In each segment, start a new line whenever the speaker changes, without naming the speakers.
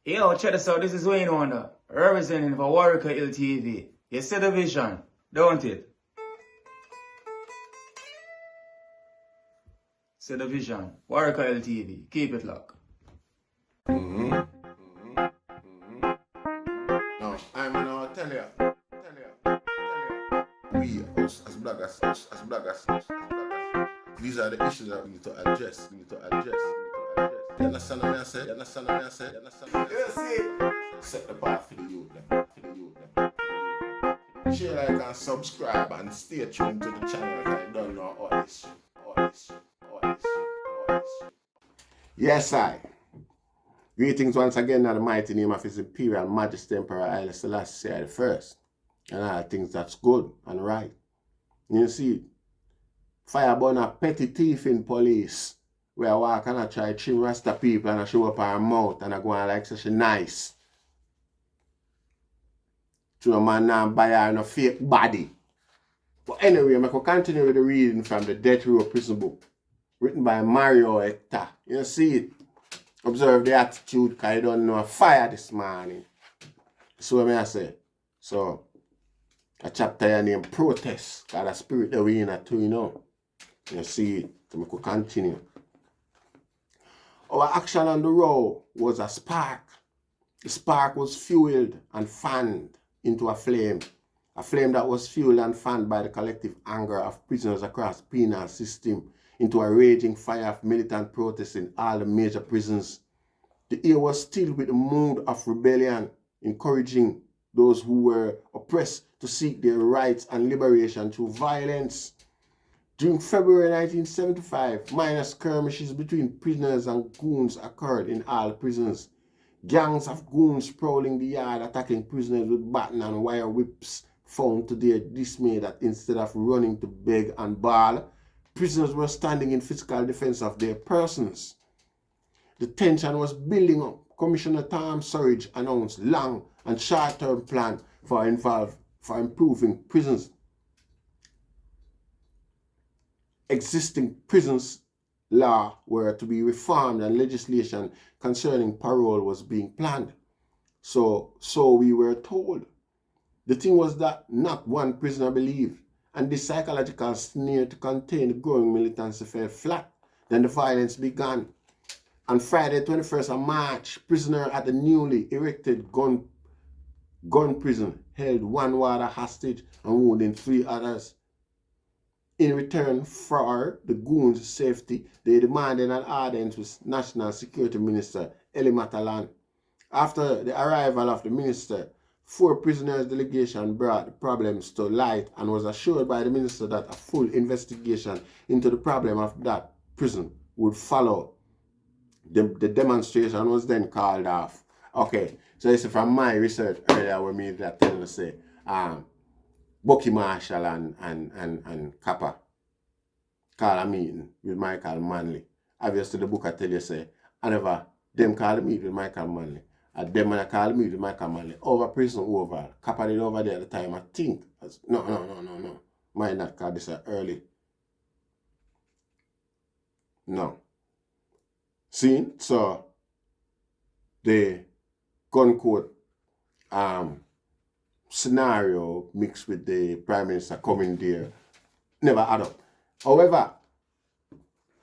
Yo, check this out. This is Wayne Wonder, representing for Warieka LTV. You see the vision, don't it? See the vision. Warieka LTV. Keep it locked.
No, I'm gonna tell you. We, us as bloggers, these are the issues that we need to address. You understand what I said? You see? Set the path for the youth. Share, like, and subscribe and stay tuned to the channel because I don't know all this shit. Yes, I. Greetings once again in the mighty name of His Imperial Majesty Emperor Haile Selassie I I. And all things that's good and right. You see, fire burn a petty thief in police. Where I walk and I try to trim Rasta people and I show up her mouth and I go on like such a nice. So no man now buy her no fake body. But anyway, I can continue with the reading from the Death Row Prison book. Written by Mario Hector. You see it? Observe the attitude because you don't know a fire this morning. So what I say. So a chapter named Protest. Because the spirit that we in it too, you know. You see it. So I could continue. Our action on the road was a spark. The spark was fueled and fanned into a flame that was fueled and fanned by the collective anger of prisoners across the penal system into a raging fire of militant protests in all the major prisons. The air was filled with the mood of rebellion, encouraging those who were oppressed to seek their rights and liberation through violence. During February 1975, minor skirmishes between prisoners and goons occurred in all prisons. Gangs of goons prowling the yard, attacking prisoners with baton and wire whips, found to their dismay that instead of running to beg and bawl, prisoners were standing in physical defense of their persons. The tension was building up. Commissioner Tom Surridge announced long and short-term plan for improving prisons. Existing prisons law were to be reformed and legislation concerning parole was being planned. So we were told. The thing was that not one prisoner believed, and this psychological snare to contain the growing militancy fell flat. Then the violence began. On Friday, 21st of March, prisoner at the newly erected gun prison held one warder hostage and wounded 3 others. In return for the goons' safety, they demanded an audience with National Security Minister Eli Matalan. After the arrival of the minister, 4 prisoners' delegation brought the problems to light and was assured by the minister that a full investigation into the problem of that prison would follow. The demonstration was then called off. Okay, so this is from my research earlier where me that tell you say Bucky Marshall and Kappa call a meeting with Michael Manley. Obviously the book I tell you say, I never them call a meeting with Michael Manley. And them when I call a meeting with Michael Manley. Over prison overall. Kappa did over there at the time, I think. No. Might not call this early. No. See? So the gun court scenario mixed with the Prime Minister coming there never add up. However,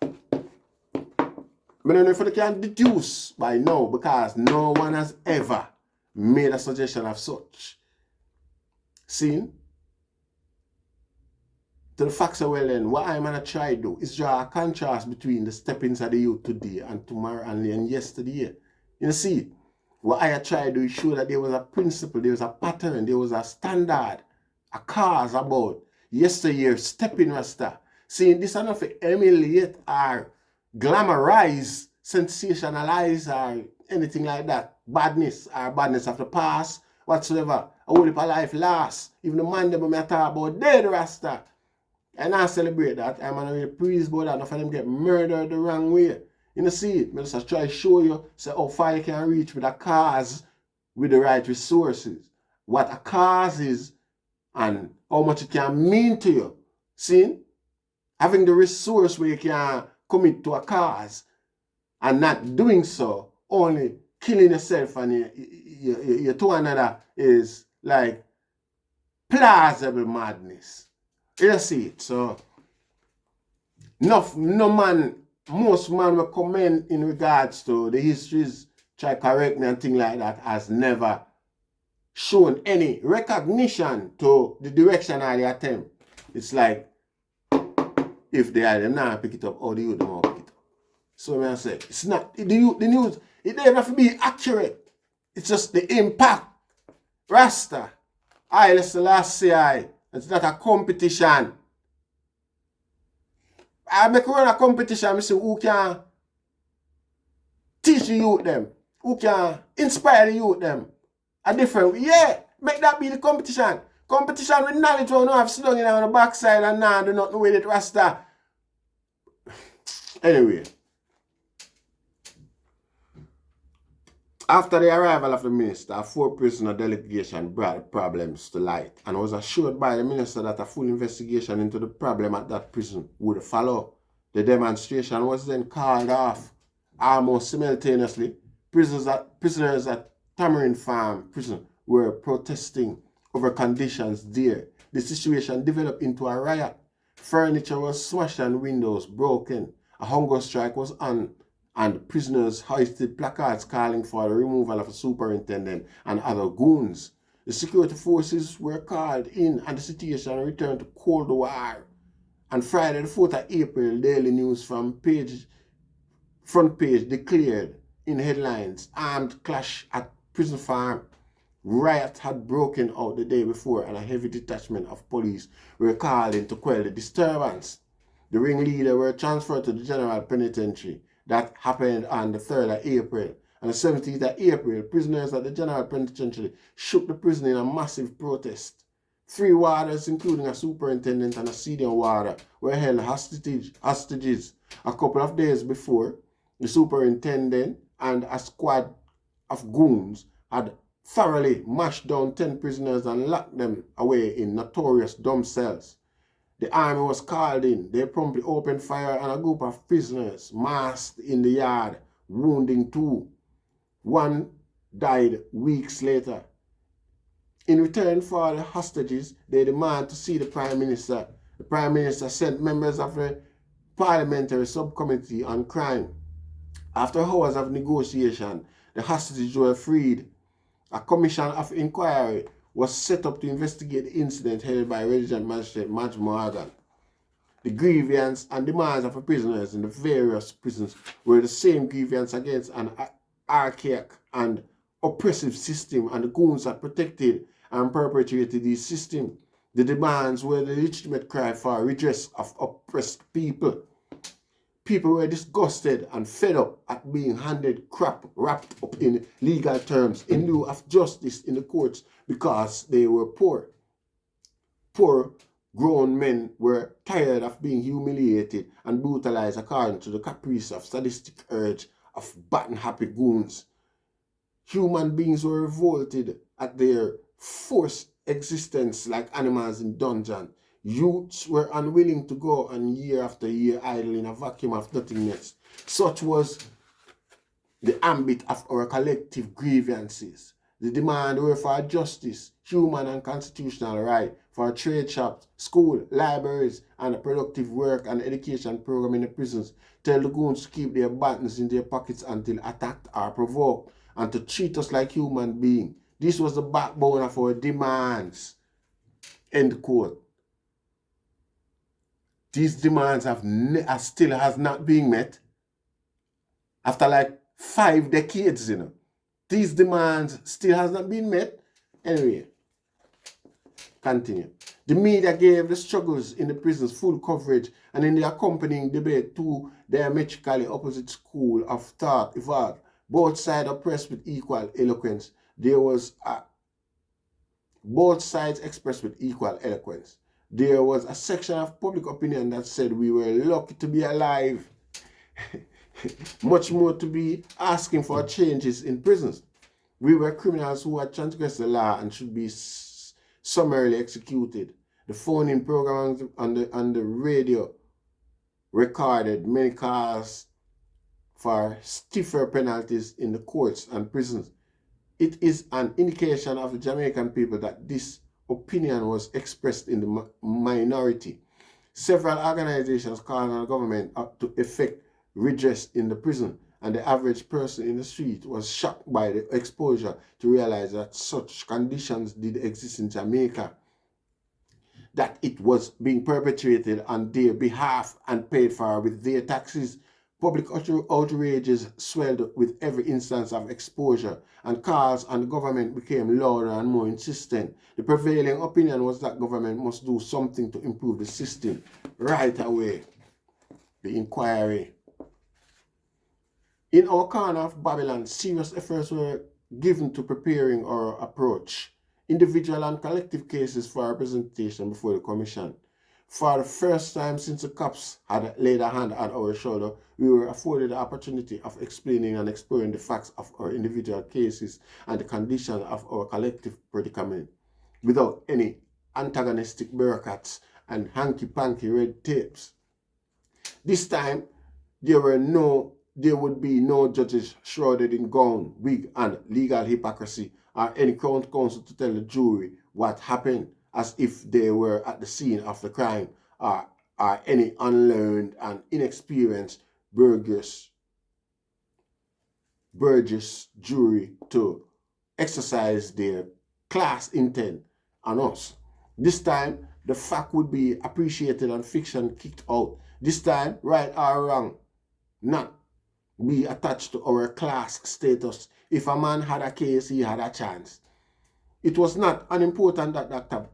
I don't know if they can deduce by now because no one has ever made a suggestion of such. See? To the facts are well then, what I'm going to try to do is draw a contrast between the steppings of the youth today and tomorrow and yesterday. You see? What I tried to do is show that there was a principle, there was a pattern, there was a standard, a cause about yesteryear stepping Rasta. See, this is not to emulate or glamorize, sensationalize or anything like that. Badness or badness of the past, whatsoever. A whole heap of life lasts. Even the man that I talk about dead Rasta. And I celebrate that. I'm going to reprieve about that. Enough of them get murdered the wrong way. You know, see it. I just try to show you how far you can reach with a cause with the right resources. What a cause is and how much it can mean to you. See? Having the resource where you can commit to a cause and not doing so only killing yourself and you to another is like plausible madness. You see it. So most man will comment in regards to the histories, try correct me and things like that, has never shown any recognition to the direction of the attempt. It's like if they are them now pick it up, or the youth them all pick it up. So I say it's not the news, it doesn't have to be accurate. It's just the impact. Rasta. Let's the last say it's not a competition. I make run a competition, I say who can teach the youth them, who can inspire the youth them. A different, yeah, make that be the competition. Competition with knowledge we don't have sit down on the backside and now do nothing with it, Rasta. Anyway. After the arrival of the minister, a 4-prisoner delegation brought problems to light and was assured by the minister that a full investigation into the problem at that prison would follow. The demonstration was then called off. Almost simultaneously, prisoners at Tamarind Farm prison were protesting over conditions there. The situation developed into a riot. Furniture was smashed and windows broken. A hunger strike was on, and prisoners hoisted placards calling for the removal of a superintendent and other goons. The security forces were called in and the situation returned to Cold War. On Friday, the 4th of April, Daily News front page declared in headlines, armed clash at prison farm. Riot had broken out the day before and a heavy detachment of police were called in to quell the disturbance. The ringleader were transferred to the General Penitentiary. That happened on the 3rd of April. On the 17th of April, prisoners at the General Penitentiary shook the prison in a massive protest. 3 warders, including a superintendent and a senior warder, were held hostages. A couple of days before, the superintendent and a squad of goons had thoroughly mashed down 10 prisoners and locked them away in notorious dump cells. The army was called in. They promptly opened fire on a group of prisoners massed in the yard, wounding 2. 1 died weeks later. In return for the hostages, they demand to see the Prime Minister. The Prime Minister sent members of the Parliamentary Subcommittee on Crime. After hours of negotiation, the hostages were freed. A commission of inquiry was set up to investigate the incident headed by Resident Magistrate Madge Morgan. The grievance and demands of the prisoners in the various prisons were the same grievance against an archaic and oppressive system, and the goons that protected and perpetuated this system. The demands were the legitimate cry for redress of oppressed people. People were disgusted and fed up at being handed crap wrapped up in legal terms in lieu of justice in the courts because they were poor. Poor grown men were tired of being humiliated and brutalized according to the caprice of sadistic urge of button-happy goons. Human beings were revolted at their forced existence like animals in dungeon. Youths were unwilling to go on year after year idle in a vacuum of nothingness. Such was the ambit of our collective grievances. The demand were for justice, human and constitutional right, for trade shops, school, libraries, and a productive work and education program in the prisons. Tell the goons to keep their buttons in their pockets until attacked or provoked, and to treat us like human beings. This was the backbone of our demands. End quote. These demands still has not been met. After like 5 decades, These demands still has not been met. Anyway, continue. The media gave the struggles in the prisons full coverage, and in the accompanying debate, 2 diametrically opposite schools of thought evolved. Both sides oppressed with equal eloquence. Both sides expressed with equal eloquence. There was a section of public opinion that said we were lucky to be alive. Much more to be asking for changes in prisons. We were criminals who had transgressed the law and should be summarily executed. The phone-in programs on the radio recorded many calls for stiffer penalties in the courts and prisons. It is an indication of the Jamaican people that this opinion was expressed in the minority. Several organizations called on the government to effect redress in the prison, and the average person in the street was shocked by the exposure to realize that such conditions did exist in Jamaica, that it was being perpetrated on their behalf and paid for with their taxes. Public outrages swelled with every instance of exposure, and calls on the government became louder and more insistent. The prevailing opinion was that government must do something to improve the system right away. The inquiry. In our corner of Babylon, serious efforts were given to preparing our approach, individual and collective cases for representation before the commission. For the first time since the cops had laid a hand on our shoulder, we were afforded the opportunity of explaining and exploring the facts of our individual cases and the condition of our collective predicament, without any antagonistic bureaucrats and hanky-panky red tapes. This time, there would be no judges shrouded in gown, wig, and legal hypocrisy, or any counsel to tell the jury what happened, as if they were at the scene of the crime, or any unlearned and inexperienced Burgess jury to exercise their class intent on us. This time, the fact would be appreciated and fiction kicked out. This time, right or wrong, not be attached to our class status. If a man had a case, he had a chance. It was not unimportant that Dr.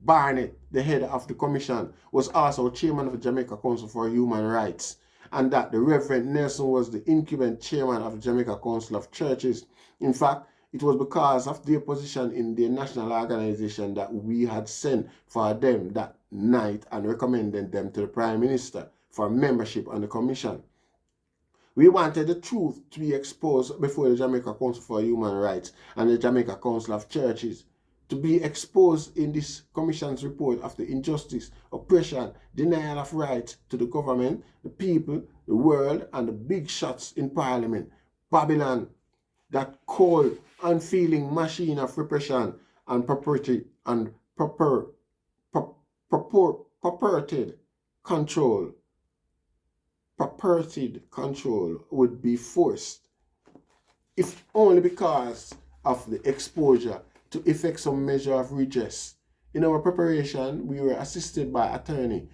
Barnett, the head of the commission, was also chairman of the Jamaica Council for Human Rights, and that the Reverend Nelson was the incumbent chairman of the Jamaica Council of Churches. In fact, it was because of their position in their national organization that we had sent for them that night and recommended them to the Prime Minister for membership on the commission. We wanted the truth to be exposed before the Jamaica Council for Human Rights and the Jamaica Council of Churches, to be exposed in this commission's report of the injustice, oppression, denial of rights to the government, the people, the world, and the big shots in Parliament. Babylon, that cold, unfeeling machine of repression and purported control would be forced, if only because of the exposure, to effect some measure of redress. In our preparation, we were assisted by attorney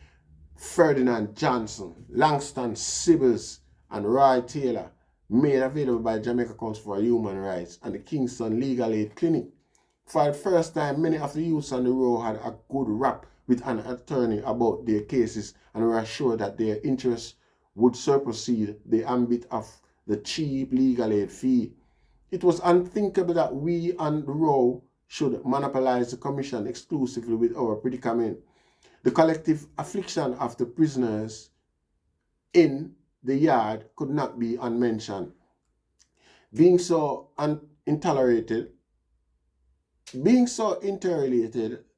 Ferdinand Johnson, Langston Sibbles, and Roy Taylor, made available by Jamaica Council for Human Rights and the Kingston Legal Aid Clinic. For the first time, many of the youths on the road had a good rap with an attorney about their cases and were assured that their interests would supersede the ambit of the cheap legal aid fee. It was unthinkable that we on the row should monopolize the commission exclusively with our predicament. The collective affliction of the prisoners in the yard could not be unmentioned. Being so interrelated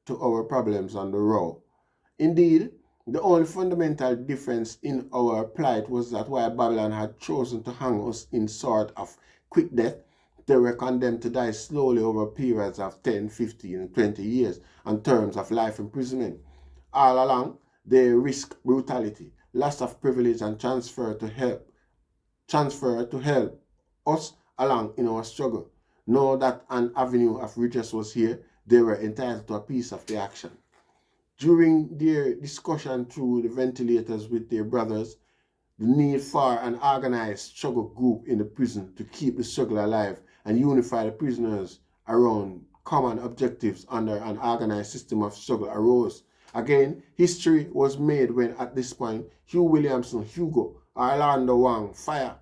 to our problems on the row. Indeed, the only fundamental difference in our plight was that while Babylon had chosen to hang us in sort of quick death, they were condemned to die slowly over periods of 10, 15, and 20 years on terms of life imprisonment. All along, they risked brutality, loss of privilege, and transfer to help us along in our struggle. Know that an avenue of redress was here, they were entitled to a piece of the action. During their discussion through the ventilators with their brothers, the need for an organized struggle group in the prison to keep the struggle alive and unify the prisoners around common objectives under an organized system of struggle arose. Again, history was made when at this point Hugh Williamson, Hugo, Orlando Wang, Fire,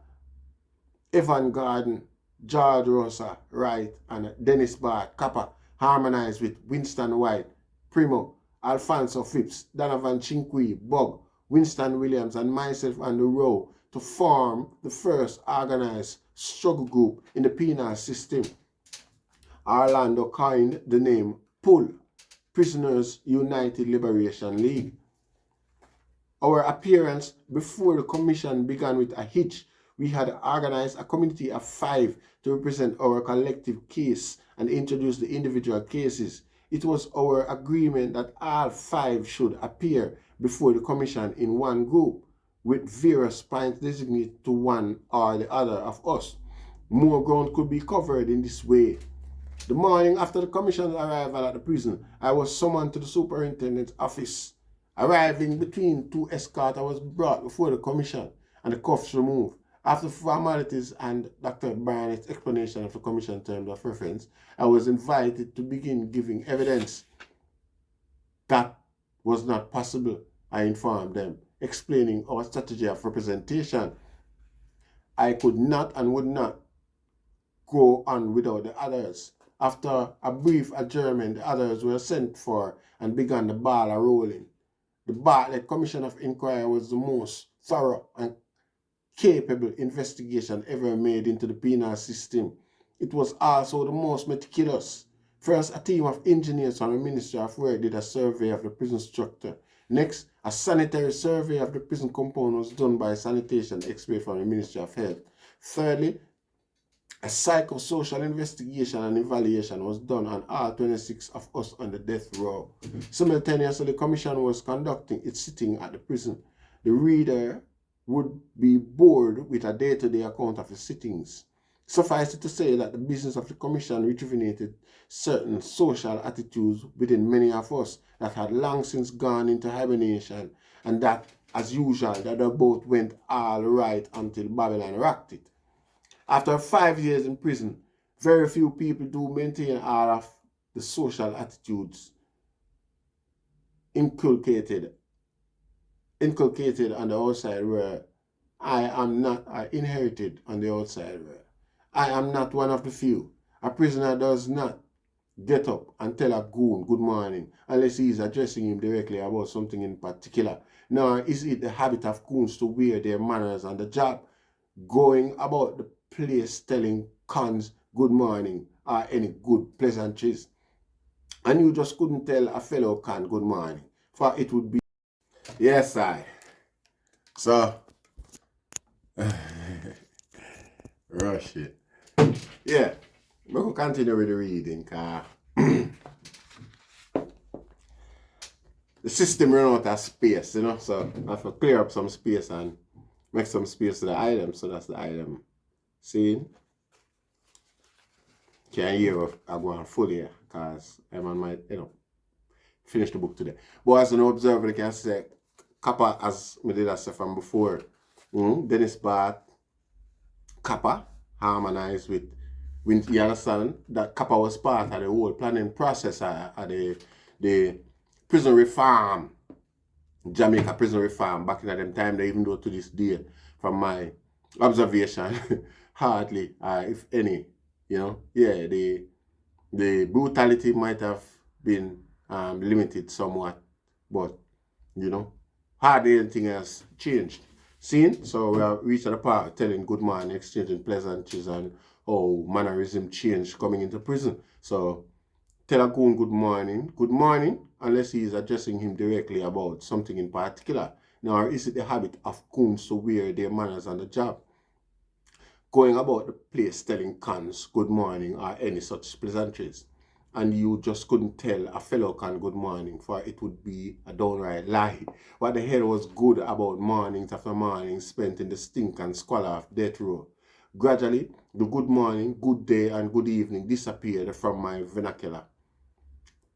Evan Garden, George Rosa, Wright, and Dennis Bart, Kappa, harmonized with Winston White, Primo, Alfonso Phipps, Donovan Chinqui, Bug, Winston Williams, and myself on the row to form the first organized struggle group in the penal system. Orlando coined the name PUL, Prisoners United Liberation League. Our appearance before the commission began with a hitch We had organized a committee of 5 to represent our collective case and introduce the individual cases. It was our agreement that all 5 should appear before the commission in one group, with various points designated to one or the other of us. More ground could be covered in this way. The morning after the commission's arrival at the prison, I was summoned to the superintendent's office. Arriving between 2 escorts, I was brought before the commission and the cuffs removed. After formalities and Dr. Barnett's explanation of the commission terms of reference, I was invited to begin giving evidence. That was not possible, I informed them, explaining our strategy of representation. I could not and would not go on without the others. After a brief adjournment, the others were sent for and began the ball rolling. The Bartlett Commission of Inquiry was the most thorough and capable investigation ever made into the penal system. It was also the most meticulous. First, a team of engineers from the Ministry of Work did a survey of the prison structure. Next, a sanitary survey of the prison compound was done by a sanitation expert from the Ministry of Health. Thirdly, a psychosocial investigation and evaluation was done on all 26 of us on the death row. Simultaneously, the commission was conducting its sitting at the prison. The reader would be bored with a day-to-day account of the sittings. Suffice it to say that the business of the commission rejuvenated certain social attitudes within many of us that had long since gone into hibernation, and that, as usual, that the boat went all right until Babylon rocked it. After 5 years in prison, very few people do maintain all of the social attitudes inculcated on the outside world. I inherited on the outside world. I am not one of the few. A prisoner does not get up and tell a goon good morning unless he is addressing him directly about something in particular. Nor is it the habit of goons to wear their manners on the job, going about the place telling cons good morning or any good pleasantries. And you just couldn't tell a fellow con good morning, for it would be... Yes, I. So, rush it. Yeah, we'll continue with the reading, because the system run out of space, so I have to clear up some space and make some space to the item. So that's the item. See? Can't hear if I go on full here, because I'm on my, finish the book today. But as an observer, you can say, Kappa, as we did say from before, Dennis Barth, Kappa, harmonized with, you understand, that Kappa was part of the whole planning process of the prison reform, Jamaica prison reform, back in them time, they even though to this day, from my observation, hardly, if any, the brutality might have been limited somewhat, but, hardly anything else changed. Seen? So we have reached the part telling good morning, exchanging pleasantries, and how mannerism changed coming into prison. So tell a goon good morning, unless he is addressing him directly about something in particular. Nor is it the habit of goons to wear their manners on the job, going about the place telling cons good morning or any such pleasantries. And you just couldn't tell a fellow con good morning, for it would be a downright lie. What the hell was good about mornings after mornings spent in the stink and squalor of death row? Gradually, the good morning, good day, and good evening disappeared from my vernacular.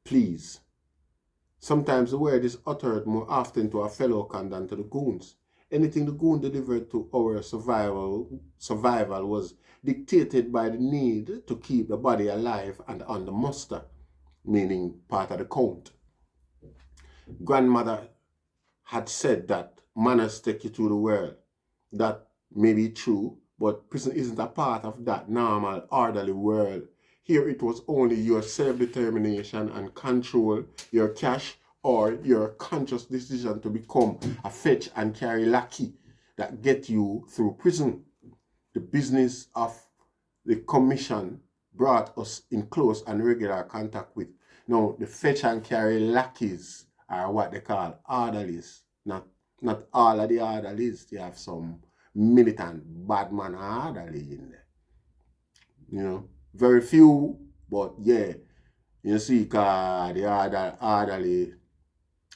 Please. Sometimes the word is uttered more often to a fellow con than to the goons. Anything the goon delivered to our survival was dictated by the need to keep the body alive and on the muster, meaning part of the count. Grandmother had said that manners take you to the world. That may be true, but prison isn't a part of that normal, orderly world. Here it was only your self-determination and control, your cash, or your conscious decision to become a fetch and carry lackey that get you through prison. The business of the commission brought us in close and regular contact with. Now, the fetch and carry lackeys are what they call orderlies. Not all of the orderlies. They have some militant bad man orderly in there. You know, very few, but yeah, you see, cause the orderly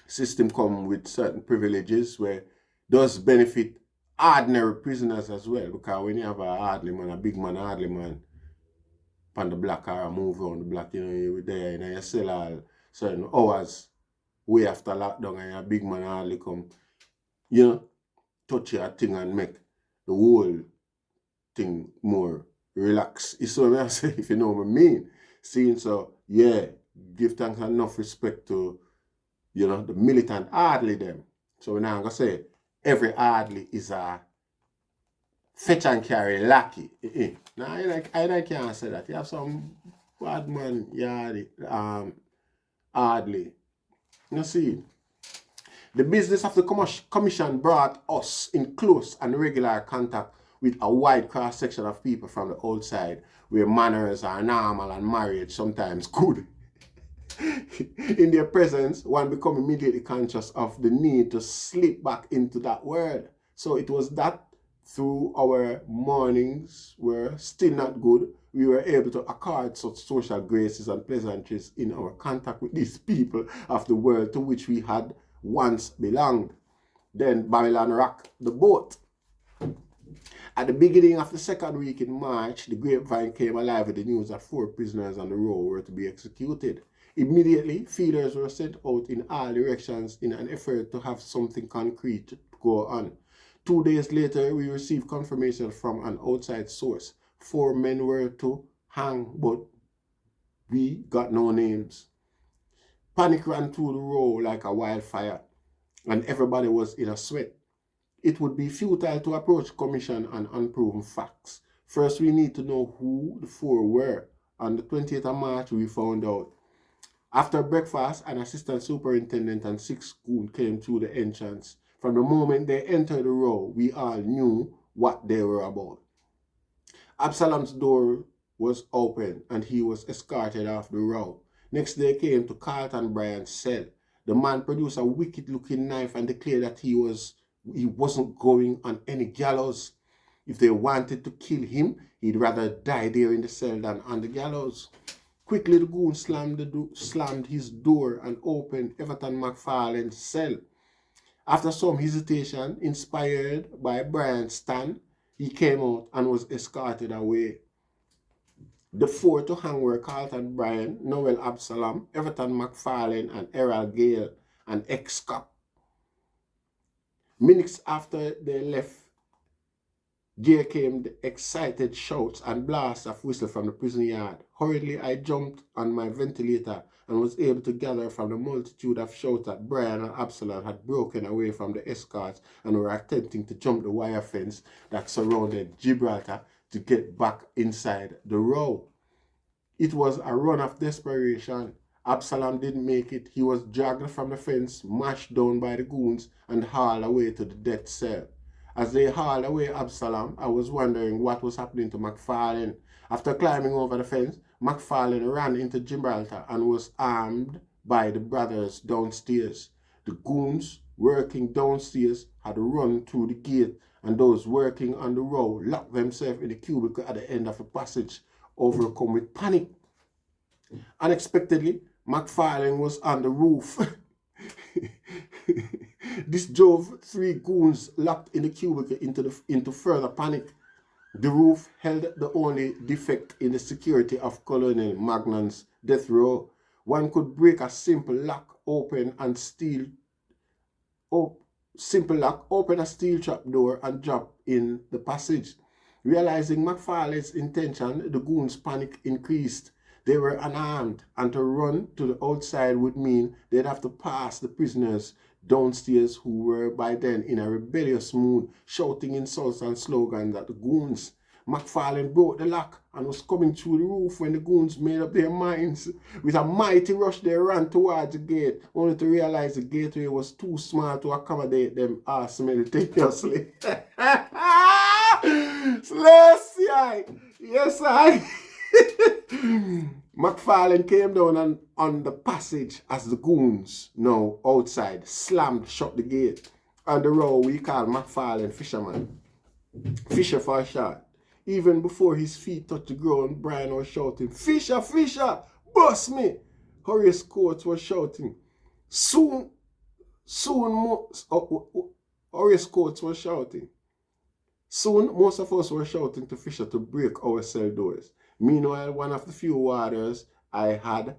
system come with certain privileges where does benefit ordinary prisoners as well. Because when you have a hardly man, a big man, hardly man, on the block or a move on the block, you know, you're there, you know, you sell all certain hours way after lockdown and a big man hardly come, you know, touch your thing and make the whole thing more relaxed. It's what I say, if you know what I mean. Seeing so, yeah, give thanks and enough respect to, you know, the militant hardly them. So we're not gonna say every hardly is a fetch and carry lackey. Now I can't say that. You have some bad man hardly. You see, the business of the commission brought us in close and regular contact with a wide cross-section of people from the outside, where manners are normal and marriage sometimes good. In their presence, one become immediately conscious of the need to slip back into that world. So it was that through our mornings were still not good, we were able to accord such social graces and pleasantries in our contact with these people of the world to which we had once belonged. Then Babylon rocked the boat. At the beginning of the second week in March, the grapevine came alive with the news that 4 prisoners on the row were to be executed. Immediately, feelers were sent out in all directions in an effort to have something concrete to go on. 2 days later, we received confirmation from an outside source. 4 men were to hang, but we got no names. Panic ran through the row like a wildfire, and everybody was in a sweat. It would be futile to approach commission on unproven facts. First, we need to know who the 4 were. On the 20th of March, we found out. After breakfast, an assistant superintendent and 6 goons came through the entrance. From the moment they entered the row, we all knew what they were about. Absalom's door was open and he was escorted off the row. Next they came to Carlton Bryant's cell. The man produced a wicked-looking knife and declared that he wasn't going on any gallows. If they wanted to kill him, he'd rather die there in the cell than on the gallows. Quickly, the goon slammed his door and opened Everton McFarlane's cell. After some hesitation, inspired by Bryant's stand, he came out and was escorted away. The 4 to hang were Carlton Bryant, Noel Absalom, Everton McFarlane, and Errol Gale, an ex-cop. Minutes after they left, there came the excited shouts and blasts of whistle from the prison yard. Hurriedly, I jumped on my ventilator and was able to gather from the multitude of shouts that Brian and Absalom had broken away from the escorts and were attempting to jump the wire fence that surrounded Gibraltar to get back inside the row. It was a run of desperation. Absalom didn't make it. He was dragged from the fence, mashed down by the goons, and hauled away to the death cell. As they hauled away Absalom, I was wondering what was happening to McFarlane. After climbing over the fence, McFarlane ran into Gibraltar and was armed by the brothers downstairs. The goons working downstairs had run through the gate, and those working on the row locked themselves in the cubicle at the end of the passage, overcome with panic. Unexpectedly, McFarlane was on the roof. This drove 3 goons locked in the cubicle into further panic. The roof held the only defect in the security of Colonel Magnan's death row. One could break a simple lock, open a steel trap door and drop in the passage. Realizing McFarlane's intention, the goons' panic increased. They were unarmed, and to run to the outside would mean they'd have to pass the prisoners downstairs, who were by then in a rebellious mood, shouting insults and slogans at the goons. McFarlane broke the lock and was coming through the roof when the goons made up their minds. With a mighty rush, they ran towards the gate, only to realize the gateway was too small to accommodate them simultaneously. Yes, I. McFarlane came down on the passage as the goons, now outside, slammed shut the gate. On the row, we call McFarlane fisherman. Fisher for a shot. Even before his feet touched the ground, Brian was shouting, Fisher, Fisher, bust me! Horace Coates was shouting. Soon, Horace Coates was shouting. Soon, most of us were shouting to Fisher to break our cell doors. Meanwhile, one of the few warders I had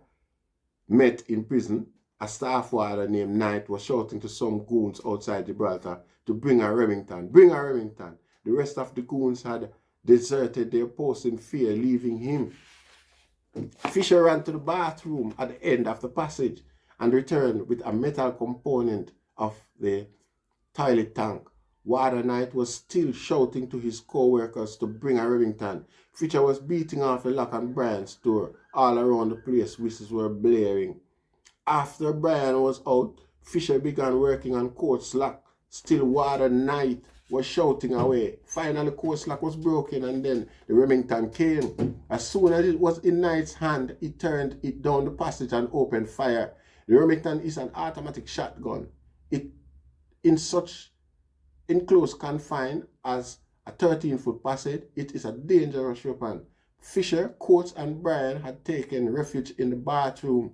met in prison, a staff warder named Knight, was shouting to some goons outside Gibraltar to bring a Remington. Bring a Remington. The rest of the goons had deserted their post in fear, leaving him. Fisher ran to the bathroom at the end of the passage and returned with a metal component of the toilet tank. Warder Knight was still shouting to his co-workers to bring a Remington. Fisher was beating off the lock on Brian's door. All around the place, whistles were blaring. After Brian was out, Fisher began working on Coates' lock. Still Warder Knight was shouting away. Finally, Coates' lock was broken and then the Remington came. As soon as it was in Knight's hand, he turned it down the passage and opened fire. The Remington is an automatic shotgun. It in such enclosed confine as a 13-foot passage, it is a dangerous weapon. Fisher, Coates, and Brian had taken refuge in the bathroom.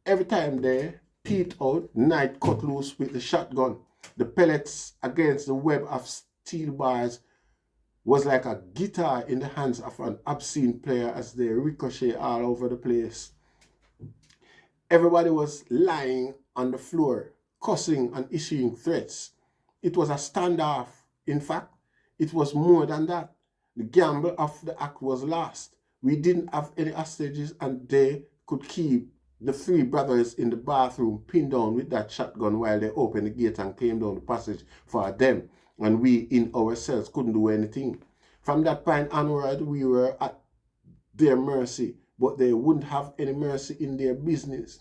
Every time they peeped out, Knight cut loose with the shotgun. The pellets against the web of steel bars was like a guitar in the hands of an obscene player as they ricochet all over the place. Everybody was lying on the floor, cussing and issuing threats. It was a standoff. In fact, it was more than that. The gamble of the act was lost. We didn't have any hostages and they could keep the three brothers in the bathroom pinned down with that shotgun while they opened the gate and came down the passage for them. And we in ourselves couldn't do anything. From that point onward, we were at their mercy, but they wouldn't have any mercy in their business.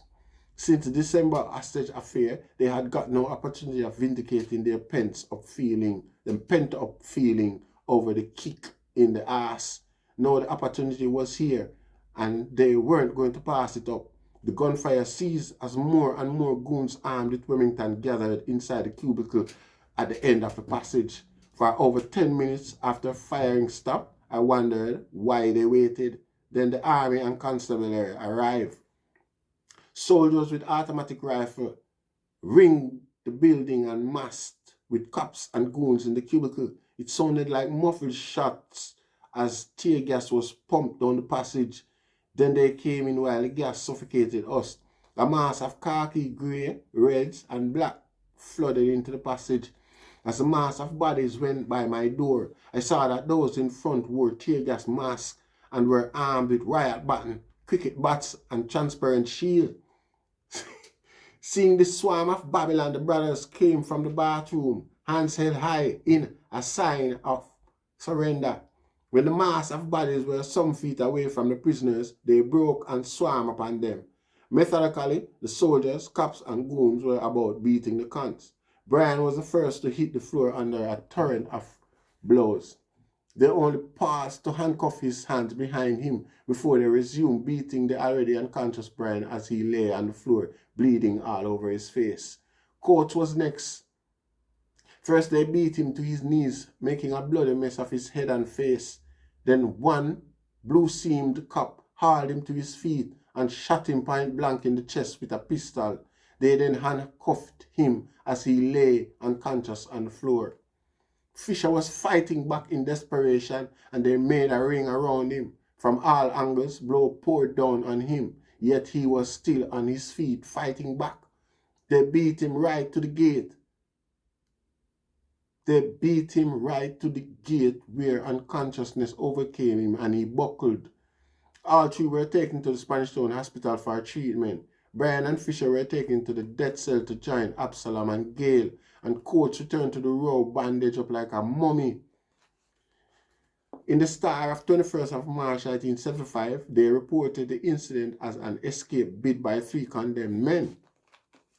Since the December hostage affair, they had got no opportunity of vindicating their pent-up feeling over the kick in the ass. No, the opportunity was here, and they weren't going to pass it up. The gunfire ceased as more and more goons armed with Remington gathered inside the cubicle at the end of the passage. For over 10 minutes after firing stopped, I wondered why they waited. Then the army and constabulary arrived. Soldiers with automatic rifles ringed the building and massed with cops and goons in the cubicle. It sounded like muffled shots as tear gas was pumped down the passage. Then they came in while the gas suffocated us. A mass of khaki, grey, reds, and black flooded into the passage. As a mass of bodies went by my door, I saw that those in front wore tear gas masks and were armed with riot baton, cricket bats, and transparent shields. Seeing the swarm of Babylon, the brothers came from the bathroom, hands held high in a sign of surrender. When the mass of bodies were some feet away from the prisoners, they broke and swarmed upon them. Methodically, the soldiers, cops, and goons were about beating the cons. Brian was the first to hit the floor under a torrent of blows. They only paused to handcuff his hands behind him before they resumed beating the already unconscious Brian as he lay on the floor, bleeding all over his face. Coates was next. First they beat him to his knees, making a bloody mess of his head and face. Then one blue-seamed cop hauled him to his feet and shot him point blank in the chest with a pistol. They then handcuffed him as he lay unconscious on the floor. Fisher was fighting back in desperation, and they made a ring around him. From all angles, blows poured down on him, yet he was still on his feet, fighting back. They beat him right to the gate. Where unconsciousness overcame him and he buckled. All three were taken to the Spanish Town Hospital for treatment. Brian and Fisher were taken to the death cell to join Absalom and Gail, and Coates returned to the row bandaged up like a mummy. In the Star of 21st of March 1975, they reported the incident as an escape bid by 3 condemned men.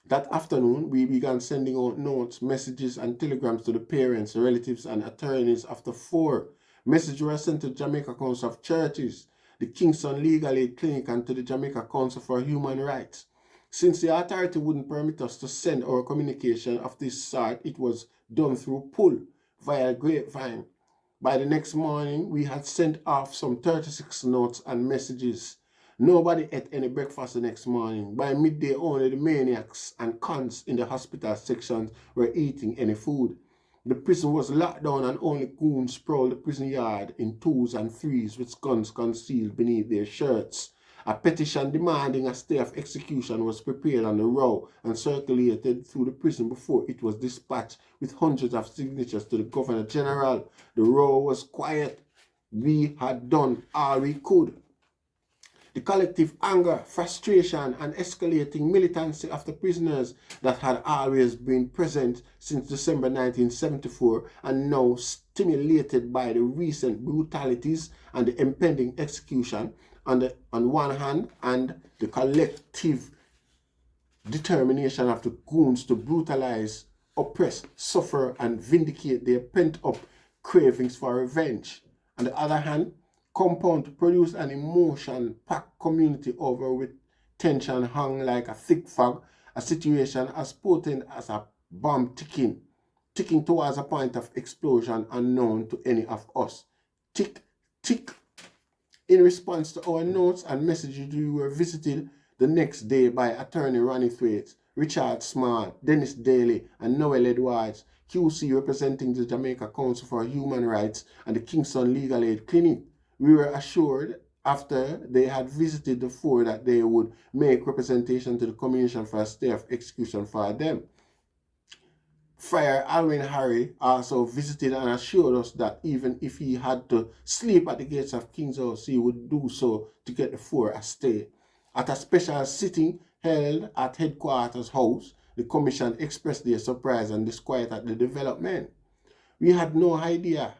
That afternoon, we began sending out notes, messages, and telegrams to the parents, relatives, and attorneys of the 4. Messages were sent to the Jamaica Council of Churches, the Kingston Legal Aid Clinic, and to the Jamaica Council for Human Rights. Since the authority wouldn't permit us to send our communication of this sort, it was done through pull. via grapevine. By the next morning, we had sent off some 36 notes and messages. Nobody ate any breakfast the next morning. By midday, only the maniacs and cons in the hospital sections were eating any food. The prison was locked down and only goons prowled the prison yard in 2s and 3s with guns concealed beneath their shirts. A petition demanding a stay of execution was prepared on the row and circulated through the prison before it was dispatched with hundreds of signatures to the Governor General. The row was quiet. We had done all we could. The collective anger, frustration, and escalating militancy of the prisoners that had always been present since December 1974 and now stimulated by the recent brutalities and the impending execution on one hand, and the collective determination of the goons to brutalize, oppress, suffer, and vindicate their pent-up cravings for revenge. On the other hand, compound to produce an emotion-packed community over which tension hung like a thick fog, a situation as potent as a bomb ticking towards a point of explosion unknown to any of us. Tick, tick. In response to our notes and messages, we were visited the next day by attorney Ronnie Thwaites, Richard Small, Dennis Daly, and Noel Edwards, QC representing the Jamaica Council for Human Rights and the Kingston Legal Aid Clinic. We were assured after they had visited the four that they would make representation to the Commission for a stay of execution for them. Friar Alwyn Harry also visited and assured us that even if he had to sleep at the gates of King's House, he would do so to get the four a stay. At a special sitting held at Headquarters House, the Commission expressed their surprise and disquiet at the development. We had no idea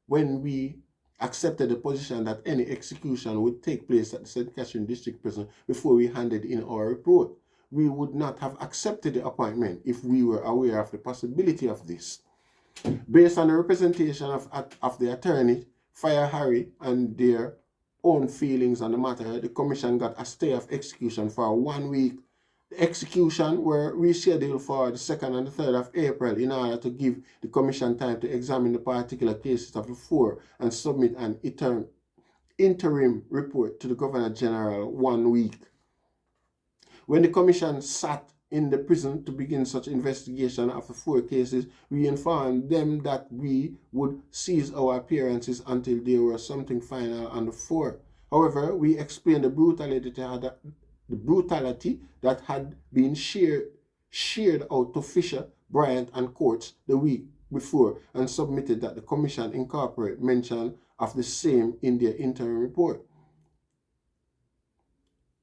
when we accepted the position that any execution would take place at the St. Catherine District Prison before we handed in our report. We would not have accepted the appointment if we were aware of the possibility of this. Based on the representation of the attorney, Friar Harry, and their own feelings on the matter, the Commission got a stay of execution for 1 week. The execution were rescheduled for the 2nd and the 3rd of April in order to give the Commission time to examine the particular cases of the four and submit an interim report to the Governor General 1 week. When the Commission sat in the prison to begin such investigation of the four cases, we informed them that we would cease our appearances until there was something final on the four. However, we explained the brutality that had been shared out to Fisher, Bryant, and Courts the week before and submitted that the Commission incorporate mention of the same in their interim report.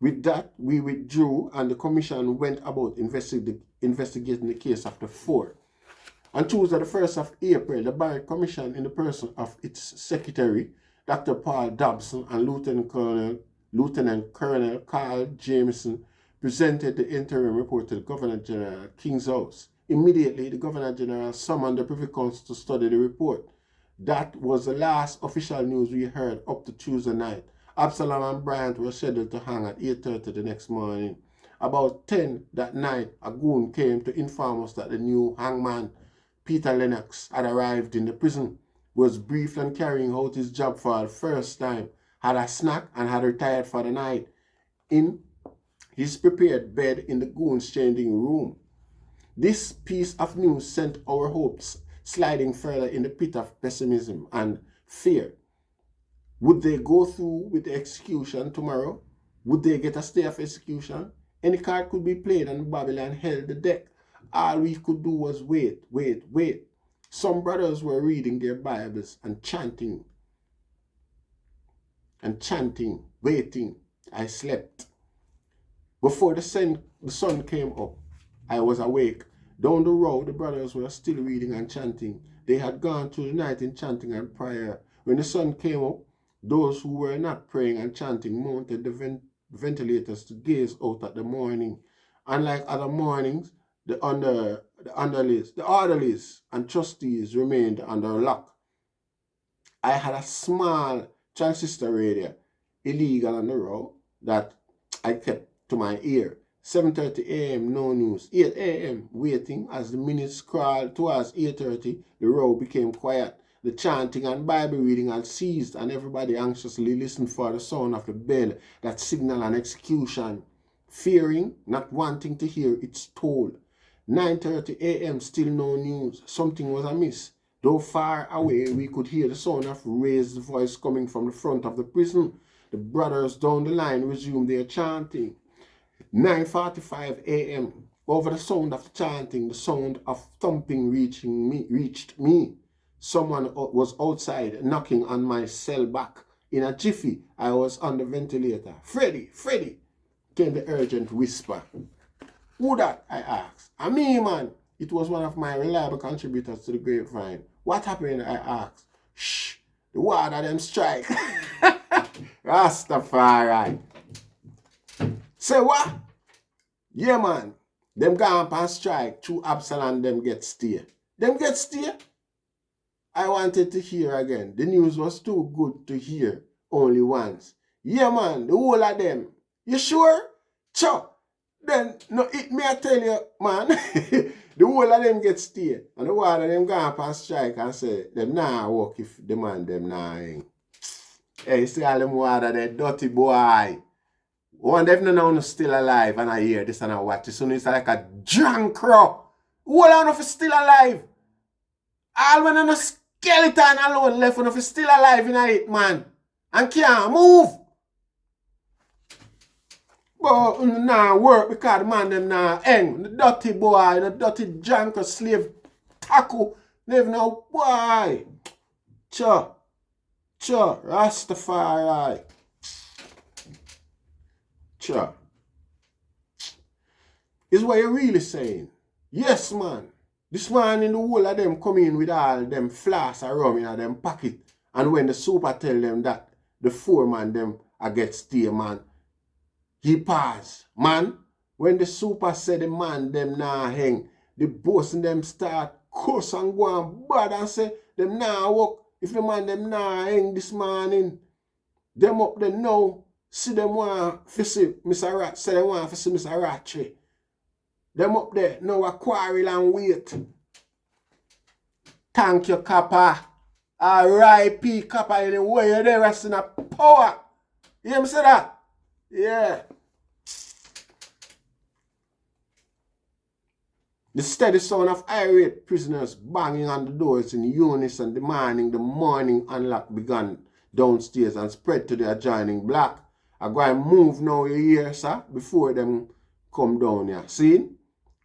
With that, we withdrew and the Commission went about investigating the case of the four. On Tuesday, the 1st of April, the Barrett Commission, in the person of its Secretary, Dr. Paul Dobson, and Lieutenant Colonel Carl Jameson, presented the interim report to the Governor General at King's House. Immediately, the Governor General summoned the Privy Council to study the report. That was the last official news we heard up to Tuesday night. Absalom and Bryant were scheduled to hang at 8:30 the next morning. About 10 that night, a goon came to inform us that the new hangman, Peter Lennox, had arrived in the prison, was briefed on carrying out his job for the first time, had a snack, and had retired for the night in his prepared bed in the goon's changing room. This piece of news sent our hopes sliding further in the pit of pessimism and fear. Would they go through with the execution tomorrow? Would they get a stay of execution? Any card could be played and Babylon held the deck. All we could do was wait. Some brothers were reading their Bibles and chanting, waiting. I slept. Before the sun came up, I was awake. Down the road, the brothers were still reading and chanting. They had gone through the night in chanting and prayer. When the sun came up, those who were not praying and chanting mounted the ventilators to gaze out at the morning. Unlike other mornings, the orderlies and trustees remained under lock. I had a small transistor radio, illegal on the road, that I kept to my ear. 7:30 a.m. no news. 8 a.m. waiting. As the minutes crawled towards 8:30, the row became quiet. The chanting and Bible reading had ceased, and everybody anxiously listened for the sound of the bell that signaled an execution, fearing, not wanting to hear its toll. 9:30 a.m. still no news. Something was amiss. Though far away, we could hear the sound of raised voice coming from the front of the prison. The brothers down the line resumed their chanting. 9:45 a.m. Over the sound of the chanting, the sound of thumping reached me. Someone was outside knocking on my cell back. In a jiffy, I was on the ventilator. Freddy, Freddy, came the urgent whisper. Who that? I asked. Me, man. It was one of my reliable contributors to the grapevine. What happened? I asked. Shh, the water them strike. Rastafari. Say what? Yeah, man. Them gone and strike. Through Absalom, them get stay. Them get stay? I wanted to hear again. The news was too good to hear only once. Yeah, man. The whole of them. You sure? Sure. Then, no, it me I tell you, man. The whole of them get stay. And the one of them gone and strike and say, them nah work if the man them nah hang. Hey, see all them water, that dirty boy. One of them now still alive and I hear this and I watch this. So it's like a drunk crow. Who of them still alive? All when on a skeleton alone left when is still alive in it, man. And can't move. But nah work because the man them nah hang. The dirty boy, the dirty drunk slave tackle. Never know why. Rastafari. Is what you're really saying. Yes, man. This man in the whole of them come in with all them flask of rum in them pocket. And when the super tell them that the foreman them I get stay, man, he pass. Man, when the super said the man them nah hang, the boss in them start curse and go and bad and say them nah work. If the man them nah hang this morning, them up there now, see them want to see Mr. Rat, say them want to see Mr. Ratchy. Them up there now a quarrel and wait. Thank you, Kappa. R.I.P. Kappa in the way you're there resting a power. You hear me say that? Yeah. The steady sound of irate prisoners banging on the doors in unison demanding the morning unlock began downstairs and spread to the adjoining block. I go and move now you hear, sir, before them come down here. See?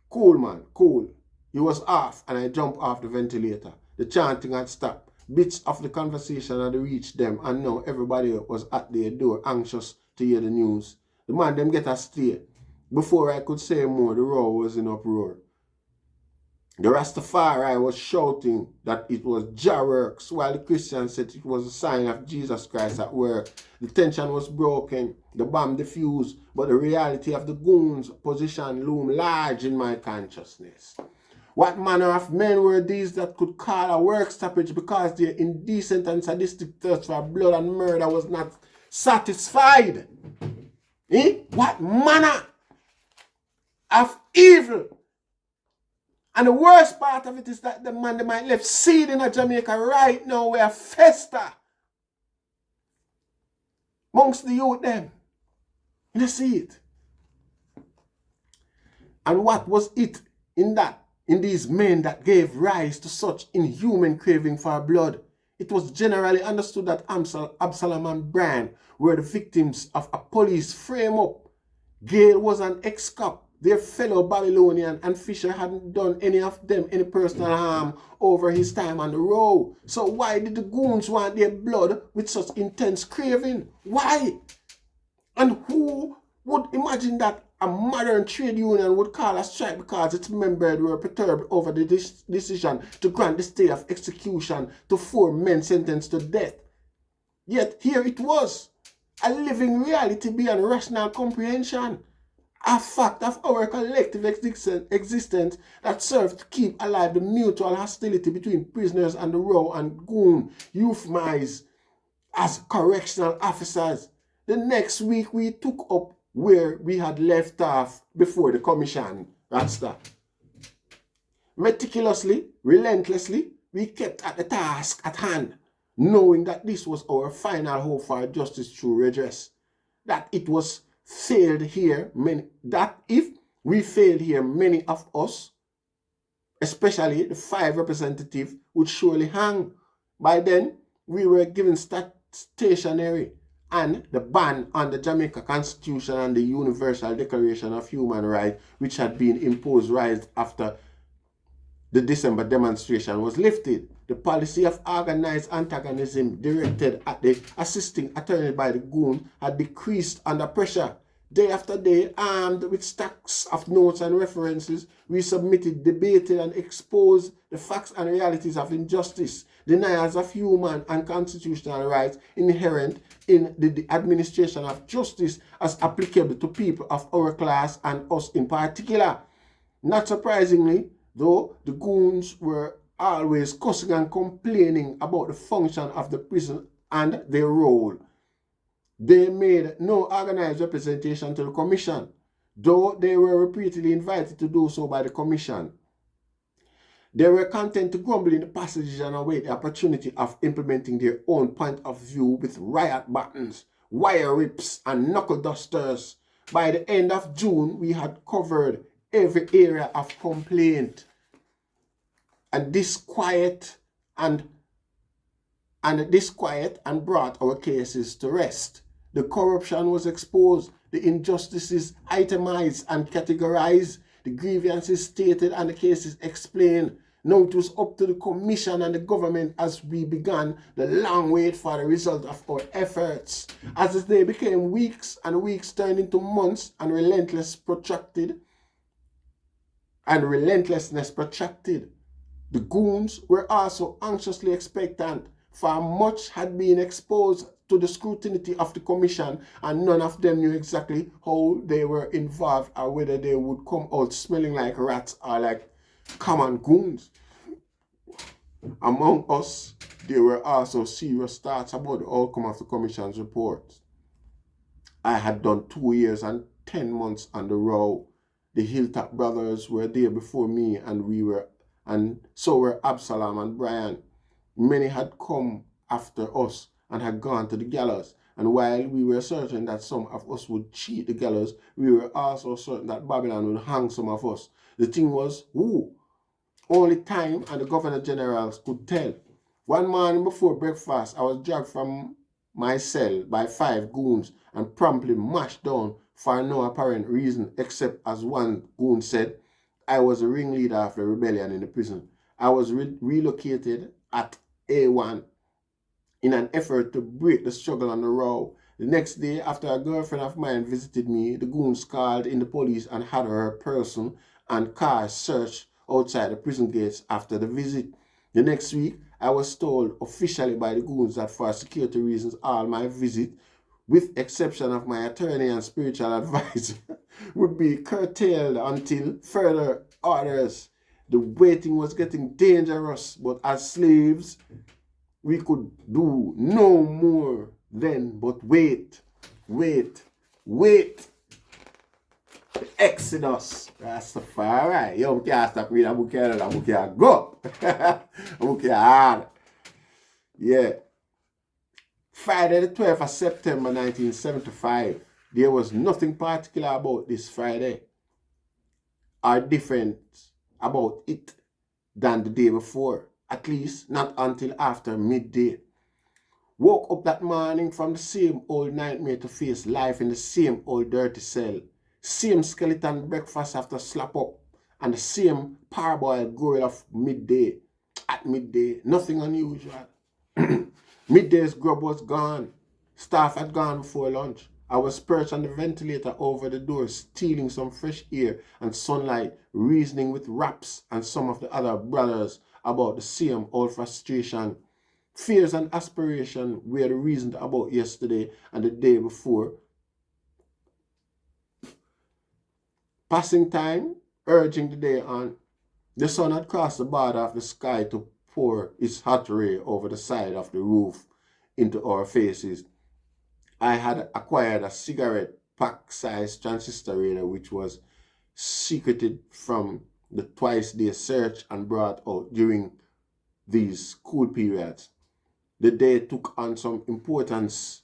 Cool, man, cool. He was off and I jumped off the ventilator. The chanting had stopped. Bits of the conversation had reached them and now everybody was at their door anxious to hear the news. The man them get a stay. Before I could say more, the row was in uproar. The Rastafari was shouting that it was Jah works, while the Christians said it was a sign of Jesus Christ at work. The tension was broken, the bomb diffused, but the reality of the goons' position loomed large in my consciousness. What manner of men were these that could call a work stoppage because their indecent and sadistic thirst for blood and murder was not satisfied? What manner of evil? And the worst part of it is that the man they might left seed in Jamaica right now where fester amongst the youth them. You see it. And what was it in these men that gave rise to such inhuman craving for blood? It was generally understood that Absalom and Brian were the victims of a police frame-up. Gale was an ex-cop. Their fellow Babylonian and Fisher hadn't done any of them any personal harm over his time on the road. So why did the goons want their blood with such intense craving? Why? And who would imagine that a modern trade union would call a strike because its members were perturbed over the decision to grant the stay of execution to 4 men sentenced to death? Yet here it was, a living reality beyond rational comprehension. A fact of our collective existence that served to keep alive the mutual hostility between prisoners and the row and goon euphemized as correctional officers. The next week we took up where we had left off before the commission, Rasta. Meticulously, relentlessly, we kept at the task at hand, knowing that this was our final hope for justice through redress. That it was failed here, that if we failed here, many of us, especially the 5 representatives, would surely hang. By then, we were given stationery and the ban on the Jamaica Constitution and the Universal Declaration of Human Rights, which had been imposed right after the December demonstration was lifted. The policy of organized antagonism directed at the assisting attorney by the goon had decreased under pressure. Day after day, armed with stacks of notes and references, we submitted, debated, and exposed the facts and realities of injustice, denials of human and constitutional rights inherent in the administration of justice as applicable to people of our class and us in particular. Not surprisingly, though, the goons were always cussing and complaining about the function of the prison and their role. They made no organized representation to the commission, though they were repeatedly invited to do so by the commission. They were content to grumble in the passages and await the opportunity of implementing their own point of view with riot buttons, wire whips, and knuckle dusters. By the end of June, we had covered every area of complaint and disquiet and brought our cases to rest. The corruption was exposed, the injustices itemized and categorized, the grievances stated and the cases explained. Now it was up to the commission and the government as we began the long wait for the result of our efforts. As they became weeks and weeks turned into months and relentlessness protracted, the goons were also anxiously expectant, for much had been exposed to the scrutiny of the commission, and none of them knew exactly how they were involved or whether they would come out smelling like rats or like common goons. Among us, there were also serious thoughts about the outcome of the commission's report. I had done 2 years and 10 months on the row. The Hilltop brothers were there before me, and so were Absalom and Brian. Many had come after us and had gone to the gallows. And while we were certain that some of us would cheat the gallows, we were also certain that Babylon would hang some of us. The thing was, who? Only time and the Governor Generals could tell. One morning before breakfast, I was dragged from my cell by 5 goons and promptly mashed down for no apparent reason, except as one goon said, I was a ringleader of the rebellion in the prison. I was relocated at A1 in an effort to break the struggle on the row. The next day, after a girlfriend of mine visited me, the goons called in the police and had her person and car searched outside the prison gates after the visit. The next week, I was told officially by the goons that for security reasons, all my visit, with exception of my attorney and spiritual advisor, would be curtailed until further orders. The waiting was getting dangerous, but as slaves, we could do no more then but wait. The Exodus. Rastafari. Yo, we can't stop reading a book here, a book here go. A book here hard. Yeah. Friday the 12th of September 1975. There was nothing particular about this Friday or different about it than the day before. At least not until after midday. Woke up that morning from the same old nightmare to face life in the same old dirty cell. Same skeleton breakfast after slap up. And the same parboiled grill of midday. At midday, nothing unusual. Midday's grub was gone. Staff had gone before lunch. I was perched on the ventilator over the door, stealing some fresh air and sunlight, reasoning with Raps and some of the other brothers about the same old frustration. Fears and aspiration were the reasons about yesterday and the day before. Passing time, urging the day on. The sun had crossed the border of the sky to pour its hot ray over the side of the roof into our faces. I had acquired a cigarette pack-sized transistor radio, which was secreted from the twice-day search and brought out during these cool periods. The day took on some importance